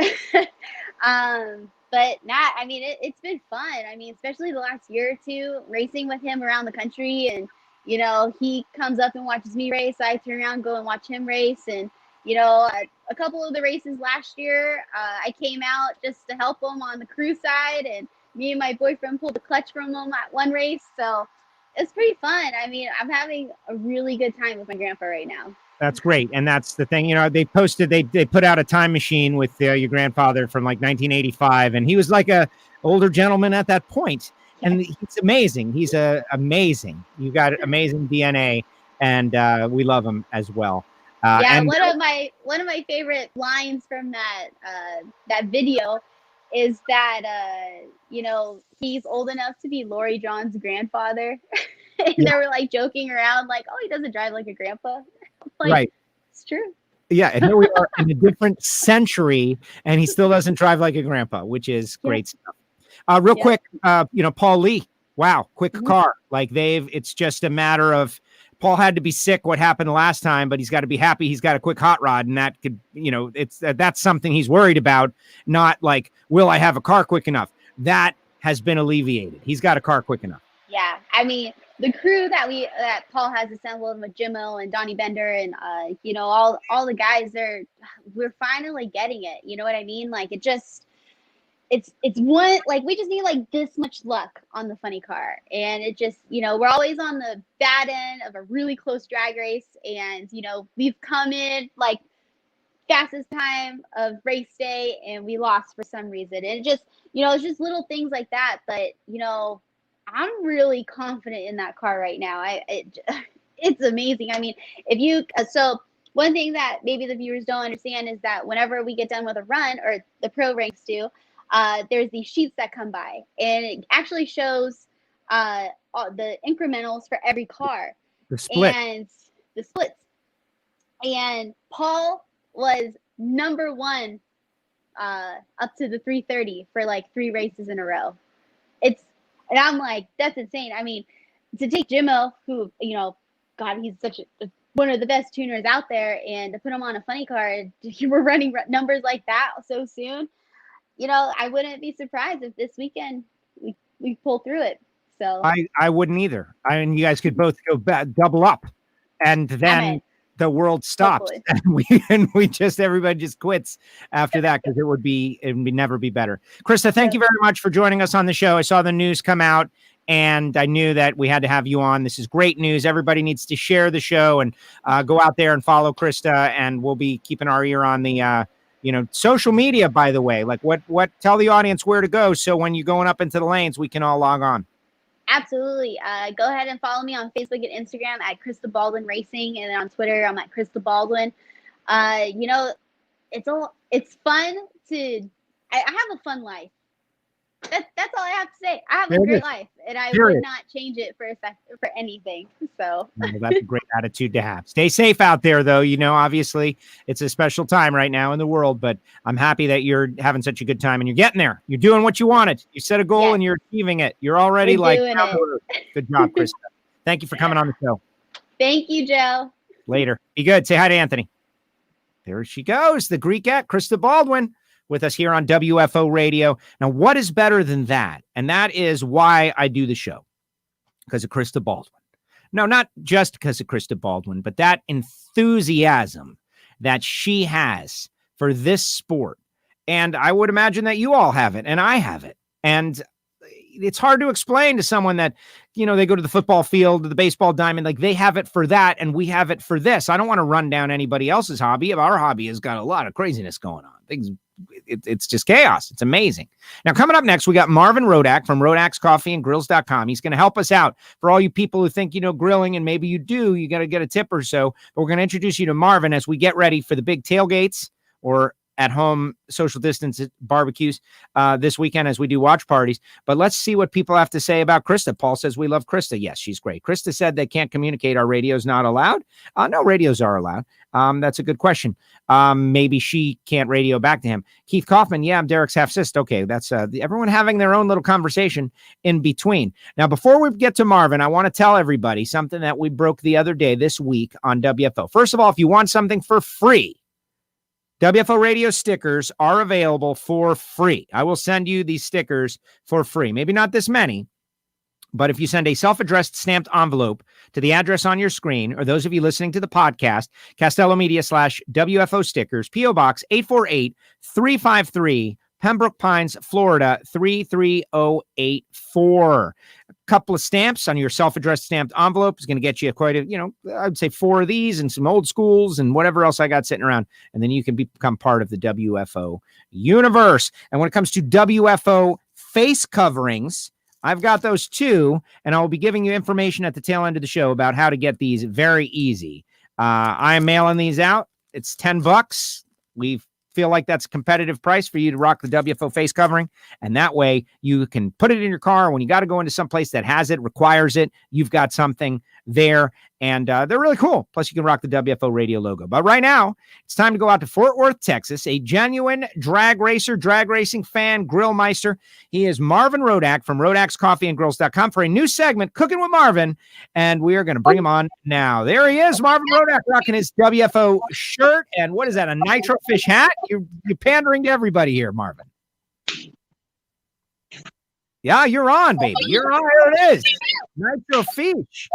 But it's been fun. I mean, especially the last year or two, racing with him around the country, and he comes up and watches me race, I turn around, go and watch him race, and a couple of the races last year, I came out just to help him on the crew side, and me and my boyfriend pulled the clutch from him at one race. So it's pretty fun. I mean, I'm having a really good time with my grandpa right now. That's great. And that's the thing, they put out a time machine with your grandfather from like 1985. And he was like a older gentleman at that point. And he's amazing. He's amazing. You got amazing DNA, and we love him as well. And one of my favorite lines from that video is that he's old enough to be Lori John's grandfather. And they were like joking around, like, oh, he doesn't drive like a grandpa. Like, right. It's true. Yeah, and here we are in a different century, and he still doesn't drive like a grandpa, which is great stuff. Real quick, Paul Lee. Wow, quick car. Like it's just a matter of Paul had to be sick. What happened last time? But he's got to be happy. He's got a quick hot rod, and that could, that's something he's worried about. Not like, will I have a car quick enough? That has been alleviated. He's got a car quick enough. Yeah, I mean, the crew that Paul has assembled with Jimmo and Donnie Bender and all the guys, we're finally getting it. You know what I mean? Like it's one, like, we just need like this much luck on the funny car, and it just, we're always on the bad end of a really close drag race, and we've come in like fastest time of race day and we lost for some reason, and it just, it's just little things like that. But I'm really confident in that car right now. It's amazing. I mean, so one thing that maybe the viewers don't understand is that whenever we get done with a run, or the pro ranks do, there's these sheets that come by, and it actually shows the incrementals for every car. The split. And the splits. And Paul was number one up to the 330 for like 3 races in a row. And I'm like, that's insane. I mean, to take Jimmo, who, God, he's such one of the best tuners out there, and to put him on a funny car, we're running numbers like that so soon. I wouldn't be surprised if this weekend we pull through it. So I wouldn't either. I mean, you guys could both go double up, and then the world stops, and everybody just quits after that, because it would never be better. Krista, thank you very much for joining us on the show. I saw the news come out, and I knew that we had to have you on. This is great news. Everybody needs to share the show and go out there and follow Krista, and we'll be keeping our ear on the social media, by the way. Like what tell the audience where to go, so when you're going up into the lanes, we can all log on. Absolutely. Go ahead and follow me on Facebook and Instagram at Krista Baldwin Racing, and then on Twitter I'm at Krista Baldwin. It's fun to. I have a fun life. That's all I have to say. I have a great life, and I would not change it for anything. So well, that's a great attitude to have. Stay safe out there, though. Obviously it's a special time right now in the world, but I'm happy that you're having such a good time and you're getting there. You're doing what you wanted. You set a goal and you're achieving it. You're already good job, Krista. Thank you for coming on the show. Thank you, Joe. Later. Be good. Say hi to Anthony. There she goes. The Greekette, Krista Baldwin, with us here on WFO Radio. Now, what is better than that? And that is why I do the show, because of Krista Baldwin. No, not just because of Krista Baldwin, but that enthusiasm that she has for this sport. And I would imagine that you all have it, and I have it. And it's hard to explain to someone that, they go to the football field, to the baseball diamond, like they have it for that, and we have it for this. I don't want to run down anybody else's hobby. Our hobby has got a lot of craziness going on. It's just chaos. It's amazing. Now, coming up next, we got Marvin Rodak from Rodak's Coffee and Grills.com. He's going to help us out. For all you people who think, grilling, and maybe you do, you got to get a tip or so. But we're going to introduce you to Marvin as we get ready for the big tailgates, or at home social distance barbecues this weekend as we do watch parties. But let's see what people have to say about Krista. Paul says we love Krista. Yes, she's great. Krista said they can't communicate. Our radio's not allowed. No, radios are allowed. That's a good question. Maybe she can't radio back to him. Keith Kaufman. Yeah, I'm Derek's half sister. Okay. That's everyone having their own little conversation in between. Now, before we get to Marvin, I want to tell everybody something that we broke the other day this week on WFO. First of all, if you want something for free, WFO radio stickers are available for free. I will send you these stickers for free. Maybe not this many, But if you send a self-addressed stamped envelope to the address on your screen, or those of you listening to the podcast, Castello Media /WFO stickers, P.O. Box 848-353, Pembroke Pines, Florida 33084. A couple of stamps on your self-addressed stamped envelope is going to get you quite a, I'd say 4 of these and some old schools and whatever else I got sitting around. And then you can become part of the WFO universe. And when it comes to WFO face coverings, I've got those too, and I'll be giving you information at the tail end of the show about how to get these very easy. I am mailing these out. It's $10. We feel like that's a competitive price for you to rock the WFO face covering, and that way you can put it in your car when you got to go into some place that has it, requires it. You've got something there, and they're really cool. Plus, you can rock the WFO radio logo. But right now, it's time to go out to Fort Worth, Texas. A genuine drag racer, drag racing fan, grill meister. He is Marvin Rodak from RodaksCoffeeandGrills.com for a new segment, Cooking with Marvin, and we are going to bring him on now. There he is, Marvin Rodak, rocking his WFO shirt, and what is that, a nitro fish hat? You're pandering to everybody here, Marvin. Yeah, you're on, baby. You're on. There it is. Nitro fish.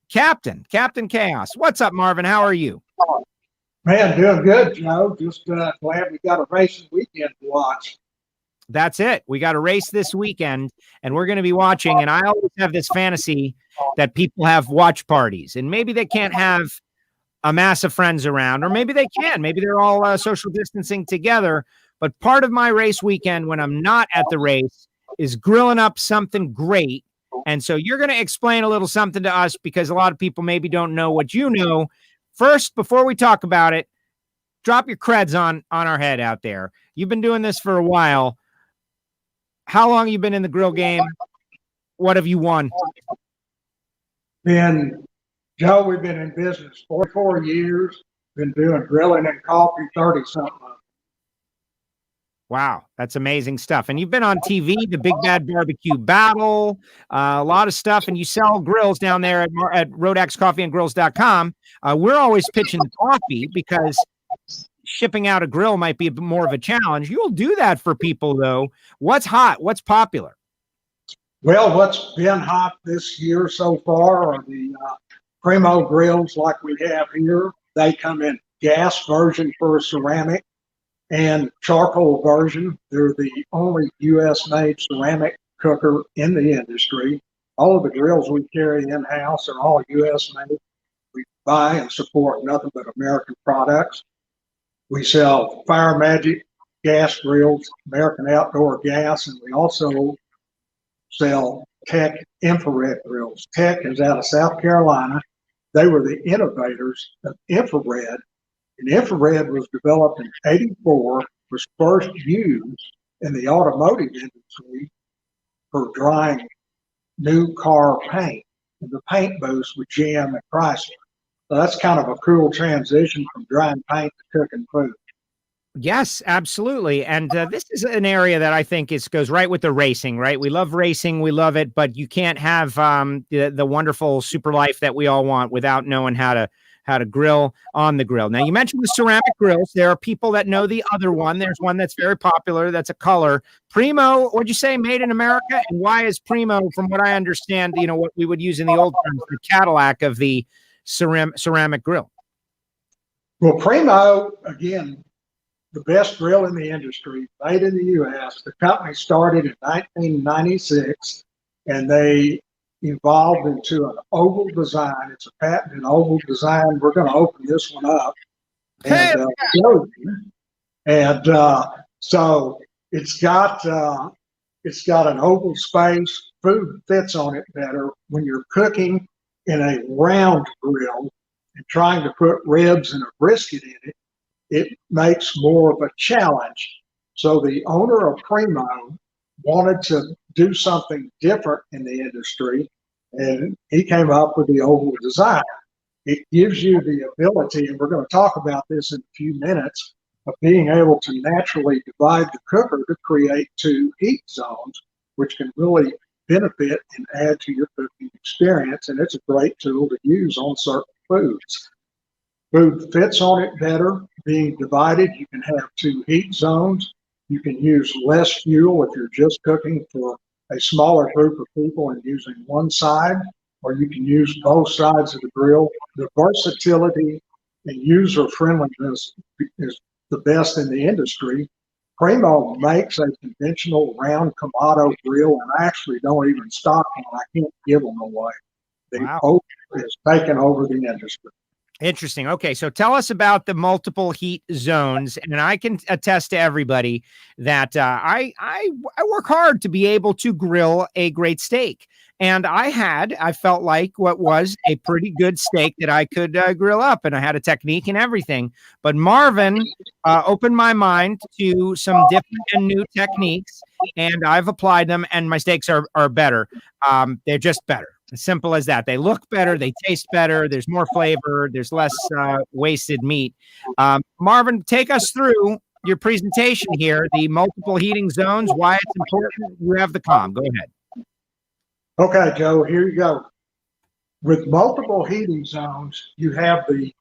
Captain Chaos. What's up, Marvin? How are you? Man, doing good, Joe. Just glad we got a racing weekend to watch. That's it. We got a race this weekend, and we're going to be watching. And I always have this fantasy that people have watch parties, and maybe they can't have a mass of friends around, or maybe they can. Maybe they're all social distancing together. But part of my race weekend when I'm not at the race is grilling up something great. And so you're going to explain a little something to us because a lot of people maybe don't know what you know. First, before we talk about it, drop your creds on our head out there. You've been doing this for a while. How long have you been in the grill game? What have you won? Joe, we've been in business 44 years. Been doing grilling and coffee 30-something. Wow, that's amazing stuff. And you've been on TV, the Big Bad Barbecue Battle, a lot of stuff, and you sell grills down there at RodaksCoffeeandGrills.com. We're always pitching the coffee because shipping out a grill might be more of a challenge. You'll do that for people, though. What's hot? What's popular? Well, what's been hot this year so far are the Primo Grills like we have here. They come in gas version for a ceramic and charcoal version. They're the only U.S.-made ceramic cooker in the industry. All of the grills we carry in-house are all U.S.-made. We buy and support nothing but American products. We sell Fire Magic gas grills, American Outdoor Gas, and we also sell Tech infrared grills. Tech is out of South Carolina. They were the innovators of infrared. And infrared was developed in '84, was first used in the automotive industry for drying new car paint in the paint booths with GM and Chrysler. So that's kind of a cool transition from drying paint to cooking food. Yes, absolutely. And this is an area that I think goes right with the racing, right? We love racing. We love it, but you can't have the wonderful super life that we all want without knowing how to grill on the grill. Now, you mentioned the ceramic grills. There are people that know the other one. There's one that's very popular. That's a color. Primo, what'd you say, made in America? And why is Primo, from what I understand, what we would use in the old terms, the Cadillac of the ceramic grill? Well, Primo, again, the best grill in the industry, made in the U.S. The company started in 1996, and they evolved into an oval design. It's a patented oval design. We're going to open this one up and show you. And so it's got an oval space. Food fits on it better. When you're cooking in a round grill and trying to put ribs and a brisket in it, it makes more of a challenge. So the owner of Primo wanted to do something different in the industry, and he came up with the oval design. It gives you the ability, and we're going to talk about this in a few minutes, of being able to naturally divide the cooker to create 2 heat zones, which can really benefit and add to your cooking experience. And it's a great tool to use on certain foods. Food fits on it better. Being divided, you can have 2 heat zones. You can use less fuel if you're just cooking for a smaller group of people and using one side, or you can use both sides of the grill. The versatility and user friendliness is the best in the industry. Primo makes a conventional round Kamado grill, and I actually don't even stock them. I can't give them away. The oak is taking over the industry. Interesting. Okay, so tell us about the multiple heat zones, and I can attest to everybody that I work hard to be able to grill a great steak, and I felt like what was a pretty good steak that I could grill up, and I had a technique and everything. But Marvin opened my mind to some different and new techniques, and I've applied them, and my steaks are better. They're just better. As simple as that. They look better. They taste better. There's more flavor. There's less wasted meat. Marvin, take us through your presentation here, the multiple heating zones, why it's important. You have the comm. Go ahead. Okay, Joe, here you go. With multiple heating zones, you have the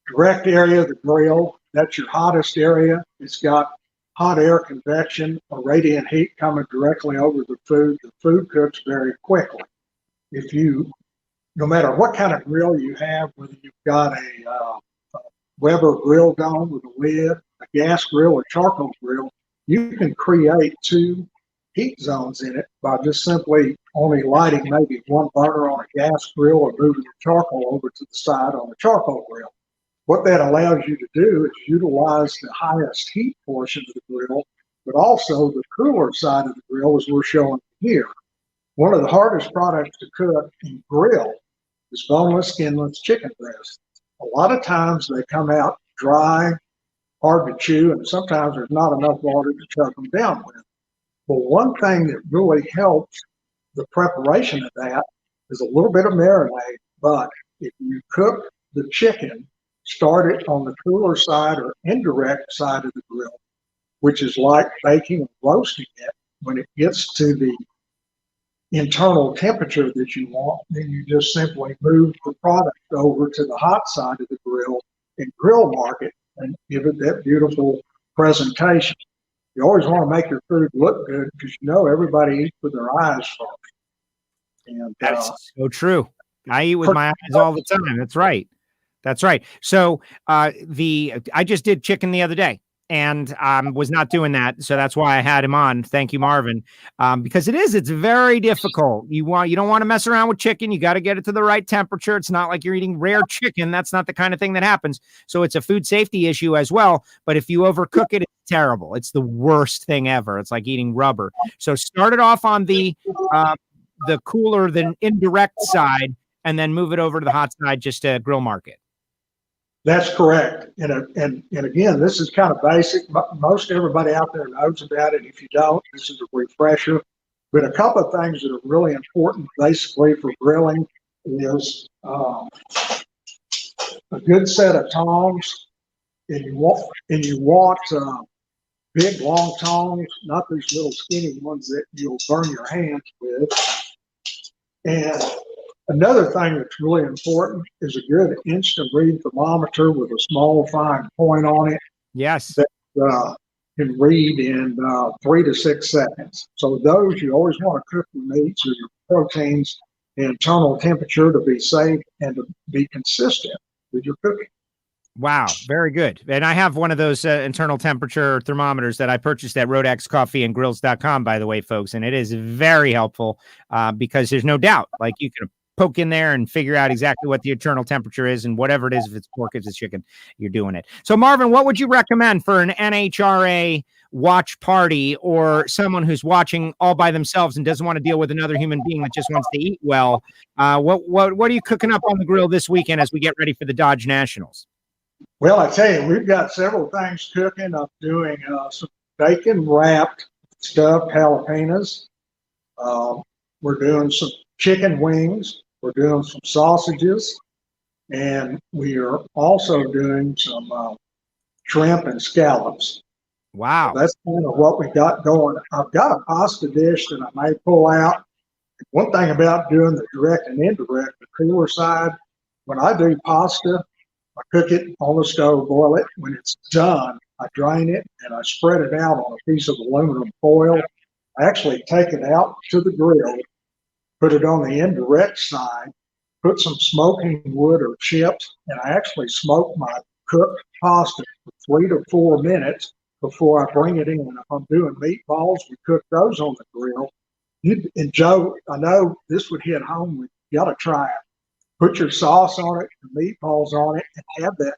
direct area of the grill. That's your hottest area. It's got hot air convection or radiant heat coming directly over the food. The food cooks very quickly. If you, no matter what kind of grill you have, whether you've got a Weber grill dome with a lid, a gas grill, or charcoal grill, you can create two heat zones in it by just simply only lighting maybe one burner on a gas grill or moving the charcoal over to the side on the charcoal grill. What that allows you to do is utilize the highest heat portion of the grill, but also the cooler side of the grill, as we're showing here. One of the hardest products to cook and grill is boneless, skinless chicken breasts. A lot of times they come out dry, hard to chew, and sometimes there's not enough water to chuck them down with. But one thing that really helps the preparation of that is a little bit of marinade. But if you cook the chicken, start it on the cooler side or indirect side of the grill, which is like baking and roasting it. When it gets to the internal temperature that you want, then you just simply move the product over to the hot side of the grill and grill mark it and give it that beautiful presentation. You always want to make your food look good because you know everybody eats with their eyes first. And that's so true. I eat with my eyes all the time. That's right. That's right. So I just did chicken the other day. And was not doing that, so that's why I had him on. Thank you, Marvin, because it's very difficult. You don't want to mess around with chicken. You got to get it to the right temperature. It's not like you're eating rare chicken. That's not the kind of thing that happens. So it's a food safety issue as well. But if you overcook it, it's terrible. It's the worst thing ever. It's like eating rubber. So start it off on the cooler, the indirect side, and then move it over to the hot side just to grill market. That's correct. And again, this is kind of basic. Most everybody out there knows about it. If you don't, this is a refresher. But a couple of things that are really important basically for grilling is a good set of tongs. And you want big, long tongs, not these little skinny ones that you'll burn your hands with. And another thing that's really important is a good instant read thermometer with a small fine point on it. Yes. That can read in 3 to 6 seconds. So those, you always want to cook your meats or your proteins in internal temperature to be safe and to be consistent with your cooking. Wow, very good. And I have one of those internal temperature thermometers that I purchased at rodaxcoffeeandgrills.com, by the way, folks. And it is very helpful because there's no doubt, like you can poke in there and figure out exactly what the internal temperature is and whatever it is, if it's pork, if it's chicken, you're doing it. So Marvin, what would you recommend for an NHRA watch party or someone who's watching all by themselves and doesn't want to deal with another human being that just wants to eat well? What are you cooking up on the grill this weekend as we get ready for the Dodge Nationals? Well, I tell you, we've got several things cooking. I'm doing some bacon wrapped stuffed jalapenos. We're doing some chicken wings. We're doing some sausages. And we are also doing some shrimp and scallops. Wow. So that's kind of what we got going. I've got a pasta dish that I may pull out. One thing about doing the direct and indirect, the cooler side, when I do pasta, I cook it on the stove, boil it. When it's done, I drain it and I spread it out on a piece of aluminum foil. Actually take it out to the grill, put it on the indirect side, put some smoking wood or chips, and I actually smoke my cooked pasta for 3 to 4 minutes before I bring it in. If I'm doing meatballs, we cook those on the grill. And Joe, I know this would hit home with you. Got to try it. Put your sauce on it, the meatballs on it, and have that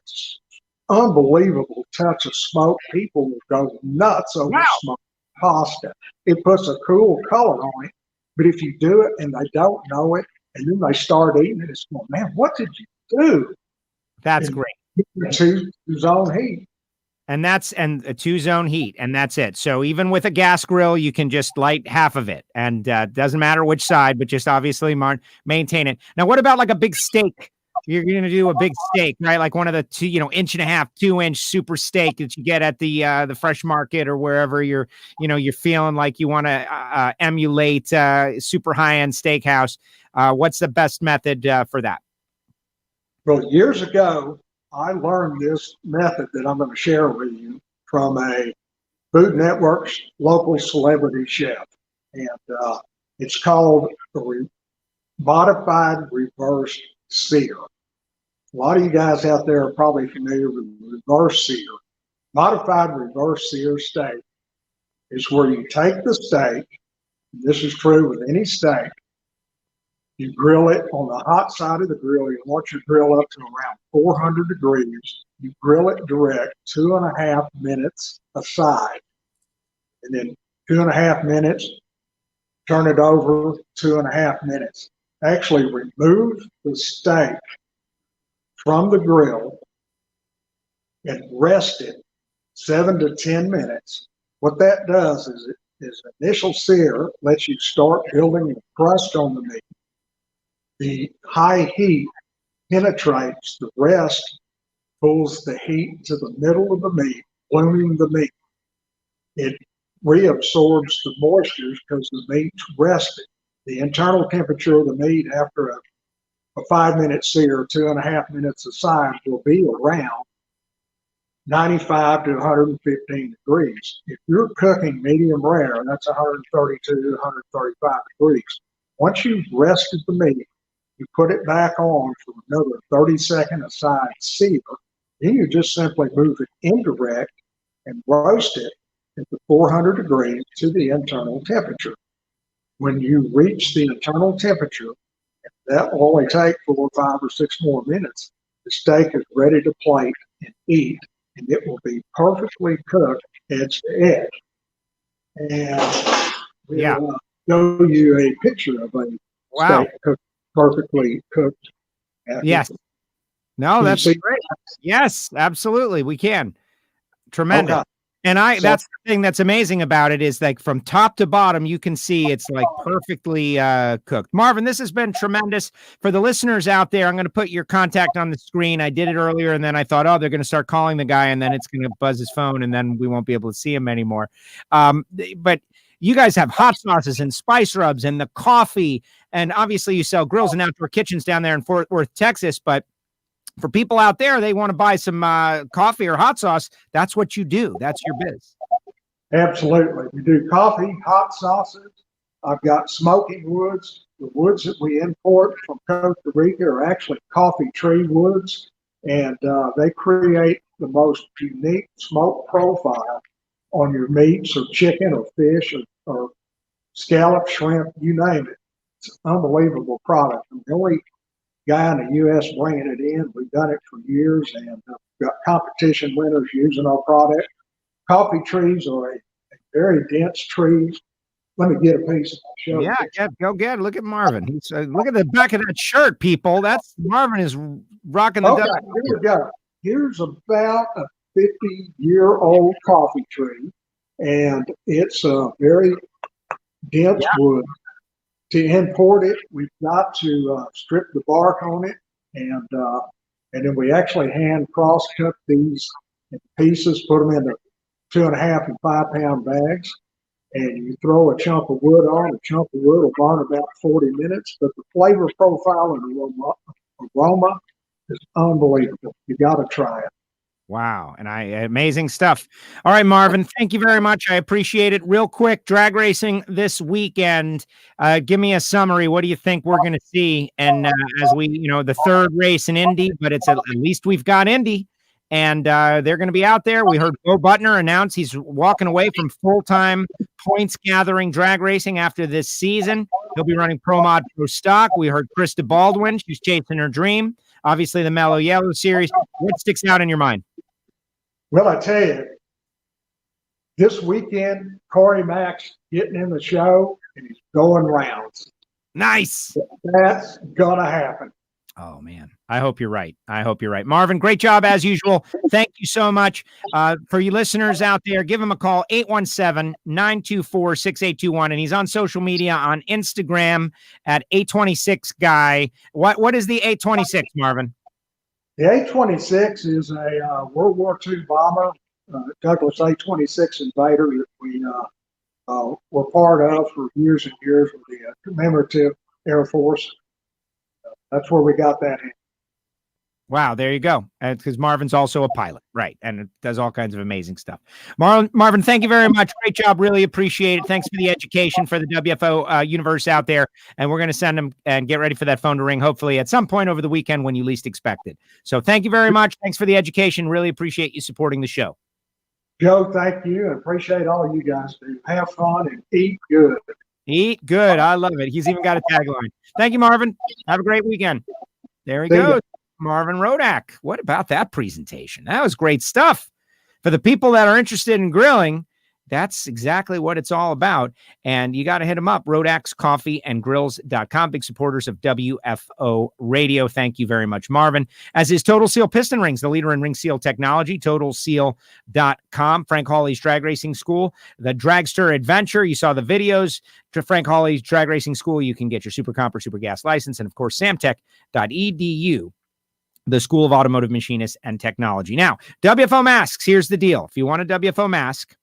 unbelievable touch of smoke. People will go nuts over smoked pasta. It puts a cool color on it. But if you do it and they don't know it, and then they start eating it, it's going, man, what did you do? That's and great. Two-zone heat. And a 2-zone heat, and that's it. So even with a gas grill, you can just light half of it, and doesn't matter which side, but just obviously maintain it. Now, what about like a big steak? You're going to do a big steak, right? Like one of the 1.5, 2-inch super steak that you get at the fresh market or wherever you're feeling like you want to emulate super high-end steakhouse. What's the best method for that? Well, years ago, I learned this method that I'm going to share with you from a Food Network's local celebrity chef. And it's called the modified reverse sear. A lot of you guys out there are probably familiar with reverse sear. Modified reverse sear steak is where you take the steak, and this is true with any steak, you grill it on the hot side of the grill. You want your grill up to around 400 degrees. You grill it direct, 2.5 minutes aside. And then 2.5 minutes, turn it over, 2.5 minutes. Actually remove the steak from the grill and rest it 7 to 10 minutes. What that does is initial sear lets you start building the crust on the meat. The high heat penetrates the rest, pulls the heat to the middle of the meat, blooming the meat. It reabsorbs the moistures because the meat's rested. The internal temperature of the meat after a 5-minute sear, 2.5 minutes aside, will be around 95 to 115 degrees. If you're cooking medium rare, that's 132 to 135 degrees. Once you've rested the meat, you put it back on for another 30-second aside sear. Then you just simply move it indirect and roast it at the 400 degrees to the internal temperature. When you reach the internal temperature, that will only take 4, 5, or 6 more minutes. The steak is ready to plate and eat, and it will be perfectly cooked edge to edge. And we'll show you a picture of a steak cooked, perfectly cooked. Yes. No, that's great. Yes, absolutely. We can. Tremendous. Okay. And that's the thing that's amazing about it is like from top to bottom, you can see it's like perfectly cooked. Marvin, this has been tremendous. For the listeners out there, I'm going to put your contact on the screen. I did it earlier, and then I thought, they're going to start calling the guy, and then it's going to buzz his phone, and then we won't be able to see him anymore. But you guys have hot sauces and spice rubs and the coffee, and obviously you sell grills and outdoor kitchens down there in Fort Worth, Texas, but for people out there, they want to buy some coffee or hot sauce. That's what you do. That's your biz. Absolutely. We do coffee, hot sauces. I've got smoking woods. The woods that we import from Costa Rica are actually coffee tree woods, and they create the most unique smoke profile on your meats or chicken or fish or scallop, shrimp, you name it. It's an unbelievable product. I'm the only guy in the U.S. bringing it in. We've done it for years, and we've got competition winners using our product. Coffee trees are a very dense tree. Let me get a piece of my show. Yeah, go get it. Look at Marvin. He's look at the back of that shirt, people. That's Marvin is rocking the. Okay, here we go. Here's about a 50-year-old coffee tree, and it's a very dense wood. To import it, we've got to strip the bark on it, and then we actually hand cross-cut these in pieces, put them into 2.5 and 5 pound bags, and you throw a chunk of wood on. A chunk of wood will burn about 40 minutes, but the flavor profile and the aroma is unbelievable. You got to try it. Wow. And amazing stuff. All right, Marvin, thank you very much. I appreciate it. Real quick, drag racing this weekend. Give me a summary. What do you think we're going to see? And as we, the third race in Indy, but it's at least we've got Indy, and they're going to be out there. We heard Bo Butner announce he's walking away from full-time points gathering drag racing after this season. He'll be running Pro Mod Pro Stock. We heard Krista Baldwin. She's chasing her dream. Obviously, the Mellow Yellow Series. What sticks out in your mind? Well, I tell you, this weekend, Corey Mack's getting in the show and he's going rounds. Nice. That's going to happen. Oh, man. I hope you're right. Marvin, great job as usual. Thank you so much. For you listeners out there, give him a call, 817-924-6821. And he's on social media on Instagram at 826guy. What is the 826, Marvin? The A-26 is a World War II bomber, Douglas A-26 Invader that we were part of for years and years with the commemorative Air Force. That's where we got that in. Wow, there you go. Because Marvin's also a pilot, right? And it does all kinds of amazing stuff. Marvin, thank you very much. Great job. Really appreciate it. Thanks for the education for the WFO universe out there. And we're going to send them and get ready for that phone to ring, hopefully at some point over the weekend when you least expect it. So thank you very much. Thanks for the education. Really appreciate you supporting the show. Joe, thank you. And appreciate all you guys do. Have fun and eat good. Eat good. I love it. He's even got a tagline. Thank you, Marvin. Have a great weekend. There he goes. Marvin Rodak. What about that presentation? That was great stuff. For the people that are interested in grilling, that's exactly what it's all about. And you got to hit them up, rodakscoffeeandgrills.com. Big supporters of WFO Radio. Thank you very much, Marvin. As is Total Seal Piston Rings, the leader in ring seal technology, totalseal.com. Frank Hawley's Drag Racing School, the Dragster Adventure. You saw the videos to Frank Hawley's Drag Racing School. You can get your Super Comp or Super Gas license. And of course, samtech.edu. The School of Automotive Machinists and Technology. Now, WFO masks. Here's the deal. If you want a WFO mask,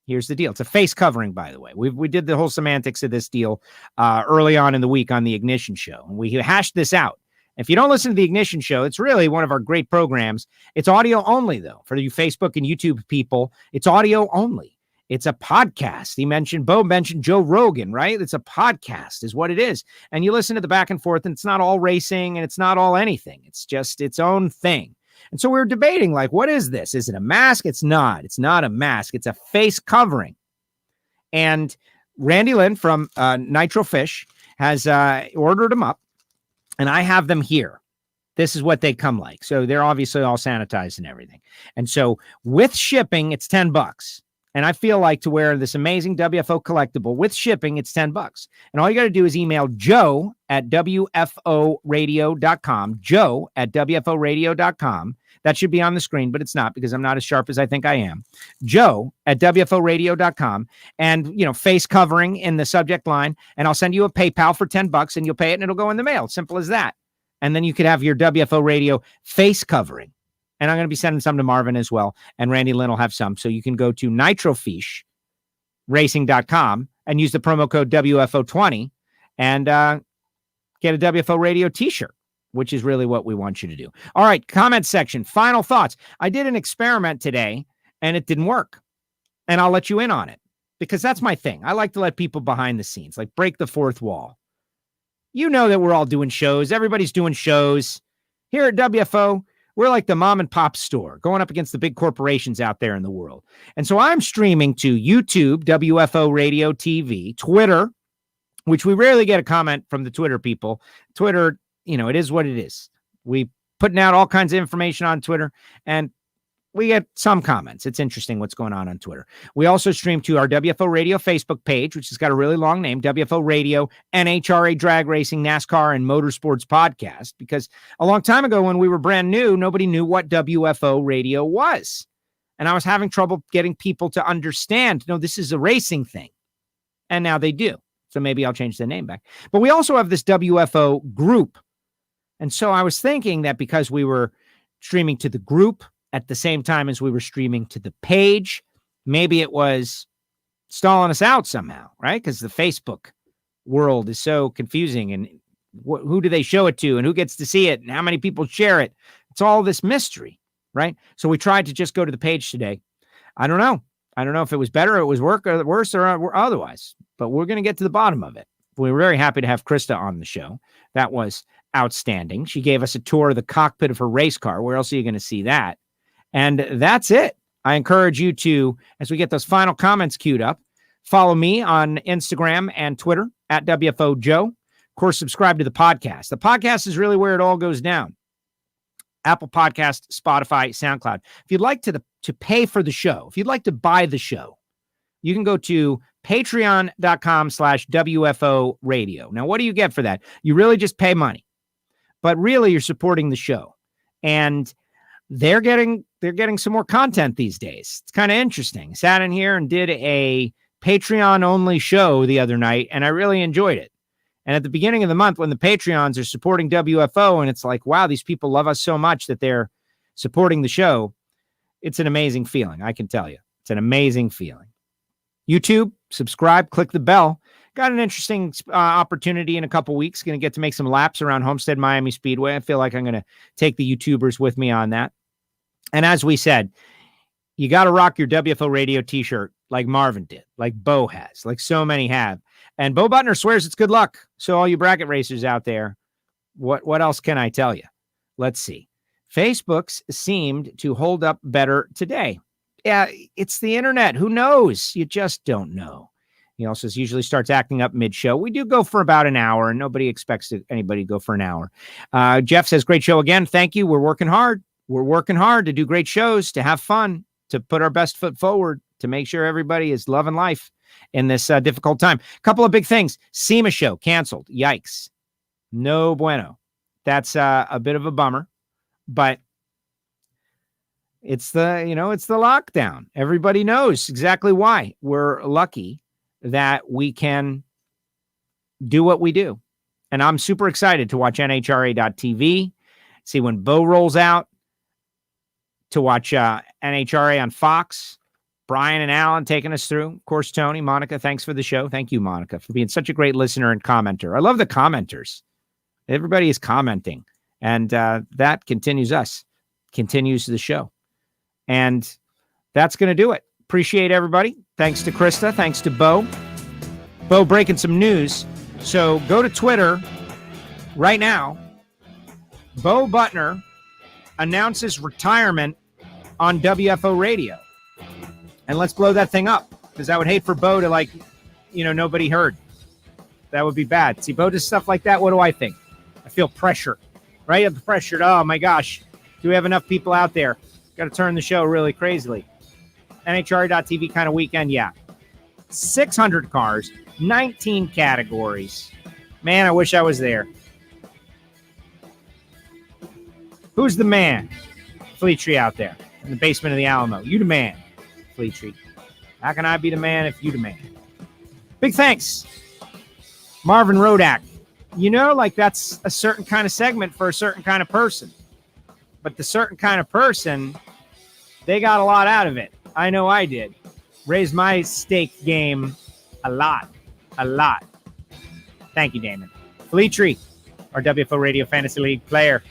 here's the deal. It's a face covering, by the way. We did the whole semantics of this deal early on in the week on the Ignition Show. And we hashed this out. If you don't listen to the Ignition Show, it's really one of our great programs. It's audio only, though. For you Facebook and YouTube people, it's audio only. It's a podcast. Bo mentioned Joe Rogan, right? It's a podcast is what it is. And you listen to the back and forth, and it's not all racing and it's not all anything. It's just its own thing. And so we were debating, like, what is this? Is it a mask? It's not. It's not a mask. It's a face covering. And Randy Lynn from Nitro Fish has ordered them up, and I have them here. This is what they come like. So they're obviously all sanitized and everything. And so with shipping, it's $10. And I feel like to wear this amazing WFO collectible with shipping, it's $10. And all you got to do is email Joe at WFOradio.com, Joe at WFOradio.com. That should be on the screen, but it's not because I'm not as sharp as I think I am. Joe at WFOradio.com, and, face covering in the subject line. And I'll send you a PayPal for $10 and you'll pay it and it'll go in the mail. Simple as that. And then you could have your WFO Radio face covering. And I'm going to be sending some to Marvin as well. And Randy Lynn will have some. So you can go to nitrofishracing.com and use the promo code WFO20 and get a WFO Radio t-shirt, which is really what we want you to do. All right, comment section. Final thoughts. I did an experiment today and it didn't work. And I'll let you in on it because that's my thing. I like to let people behind the scenes, like break the fourth wall. You know that we're all doing shows. Everybody's doing shows. Here at WFO, we're like the mom and pop store going up against the big corporations out there in the world. And so I'm streaming to YouTube, WFO Radio TV, Twitter, which we rarely get a comment from the Twitter people. Twitter, it is what it is. We putting out all kinds of information on Twitter and we get some comments. It's interesting what's going on Twitter. We also stream to our WFO Radio Facebook page, which has got a really long name, WFO Radio, NHRA Drag Racing, NASCAR, and Motorsports Podcast, because a long time ago when we were brand new, nobody knew what WFO Radio was. And I was having trouble getting people to understand, no, this is a racing thing. And now they do. So maybe I'll change the name back. But we also have this WFO group. And so I was thinking that because we were streaming to the group at the same time as we were streaming to the page, maybe it was stalling us out somehow, right? Because the Facebook world is so confusing, and who do they show it to, and who gets to see it, and how many people share it? It's all this mystery. right? So we tried to just go to the page today. I don't know. I don't know if it was better, or it was worse, or otherwise, but we're going to get to the bottom of it. We were very happy to have Krista on the show. That was outstanding. She gave us a tour of the cockpit of her race car. Where else are you going to see that? And that's it. I encourage you to, as we get those final comments queued up, follow me on Instagram and Twitter at WFO Joe. Of course, subscribe to the podcast. The podcast is really where it all goes down. Apple Podcast, Spotify, SoundCloud. If you'd like to pay for the show, if you'd like to buy the show, you can go to patreon.com/WFO radio. Now, what do you get for that? You really just pay money, but really you're supporting the show, and they're getting some more content these days. It's kind of interesting. Sat in here and did a Patreon only show the other night, and I really enjoyed it. And at the beginning of the month, when the Patreons are supporting WFO, and it's like, wow, these people love us so much that they're supporting the show, it's an amazing feeling. I can tell you, it's an amazing feeling. YouTube, subscribe, click the bell. Got an interesting opportunity in a couple weeks. Going to get to make some laps around Homestead Miami Speedway. I feel like I'm going to take the YouTubers with me on that. And as we said, you got to rock your WFO radio t-shirt like Marvin did, like Bo has, like so many have. And Bo Butner swears it's good luck. So all you bracket racers out there, what else can I tell you? Let's see. Facebook's seemed to hold up better today. Yeah, it's the internet. Who knows? You just don't know. He also usually starts acting up mid-show. We do go for about an hour, and nobody expects anybody to go for an hour. Jeff says, great show again. Thank you. We're working hard. We're working hard to do great shows, to have fun, to put our best foot forward, to make sure everybody is loving life in this difficult time. A couple of big things. SEMA show canceled. Yikes. No bueno. That's a bit of a bummer, but it's the lockdown. Everybody knows exactly why. We're lucky that we can do what we do. And I'm super excited to watch NHRA.tv, see when Bo rolls out, to watch NHRA on Fox. Brian and Alan taking us through. Of course, Tony, Monica, thanks for the show. Thank you, Monica, for being such a great listener and commenter. I love the commenters. Everybody is commenting. And that continues the show. And that's going to do it. Appreciate everybody. Thanks to Krista. Thanks to Bo. Bo breaking some news. So go to Twitter right now. Bo Butner announces retirement on WFO radio. And let's blow that thing up, because I would hate for Bo to nobody heard. That would be bad. See, Bo does stuff like that. What do I think? I feel pressure, right? I'm pressured. Oh my gosh. Do we have enough people out there? Got to turn the show really crazily. NHRA.tv kind of weekend. Yeah. 600 cars, 19 categories. Man, I wish I was there. Who's the man? Fleet Tree out there in the basement of the Alamo. You the man, Fleet Tree. How can I be the man if you the man? Big thanks. Marvin Rodak. That's a certain kind of segment for a certain kind of person. But the certain kind of person, they got a lot out of it. I know I did. Raised my stake game a lot. Thank you, Damon. Fleet Tree, our WFO Radio Fantasy League player.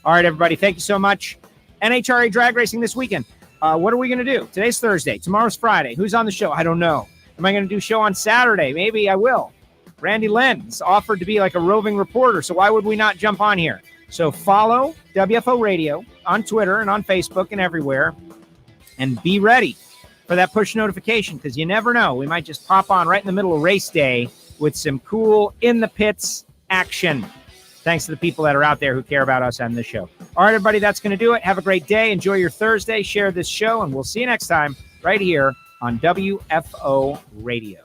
All right, everybody. Thank you so much. NHRA drag racing this weekend. What are we going to do? Today's Thursday. Tomorrow's Friday. Who's on the show? I don't know. Am I going to do a show on Saturday? Maybe I will. Randy Lynn's offered to be like a roving reporter, so why would we not jump on here? So follow WFO Radio on Twitter and on Facebook and everywhere, and be ready for that push notification, because you never know. We might just pop on right in the middle of race day with some cool in the pits action. Thanks to the people that are out there who care about us and the show. All right, everybody, that's going to do it. Have a great day. Enjoy your Thursday. Share this show, and we'll see you next time right here on WFO Radio.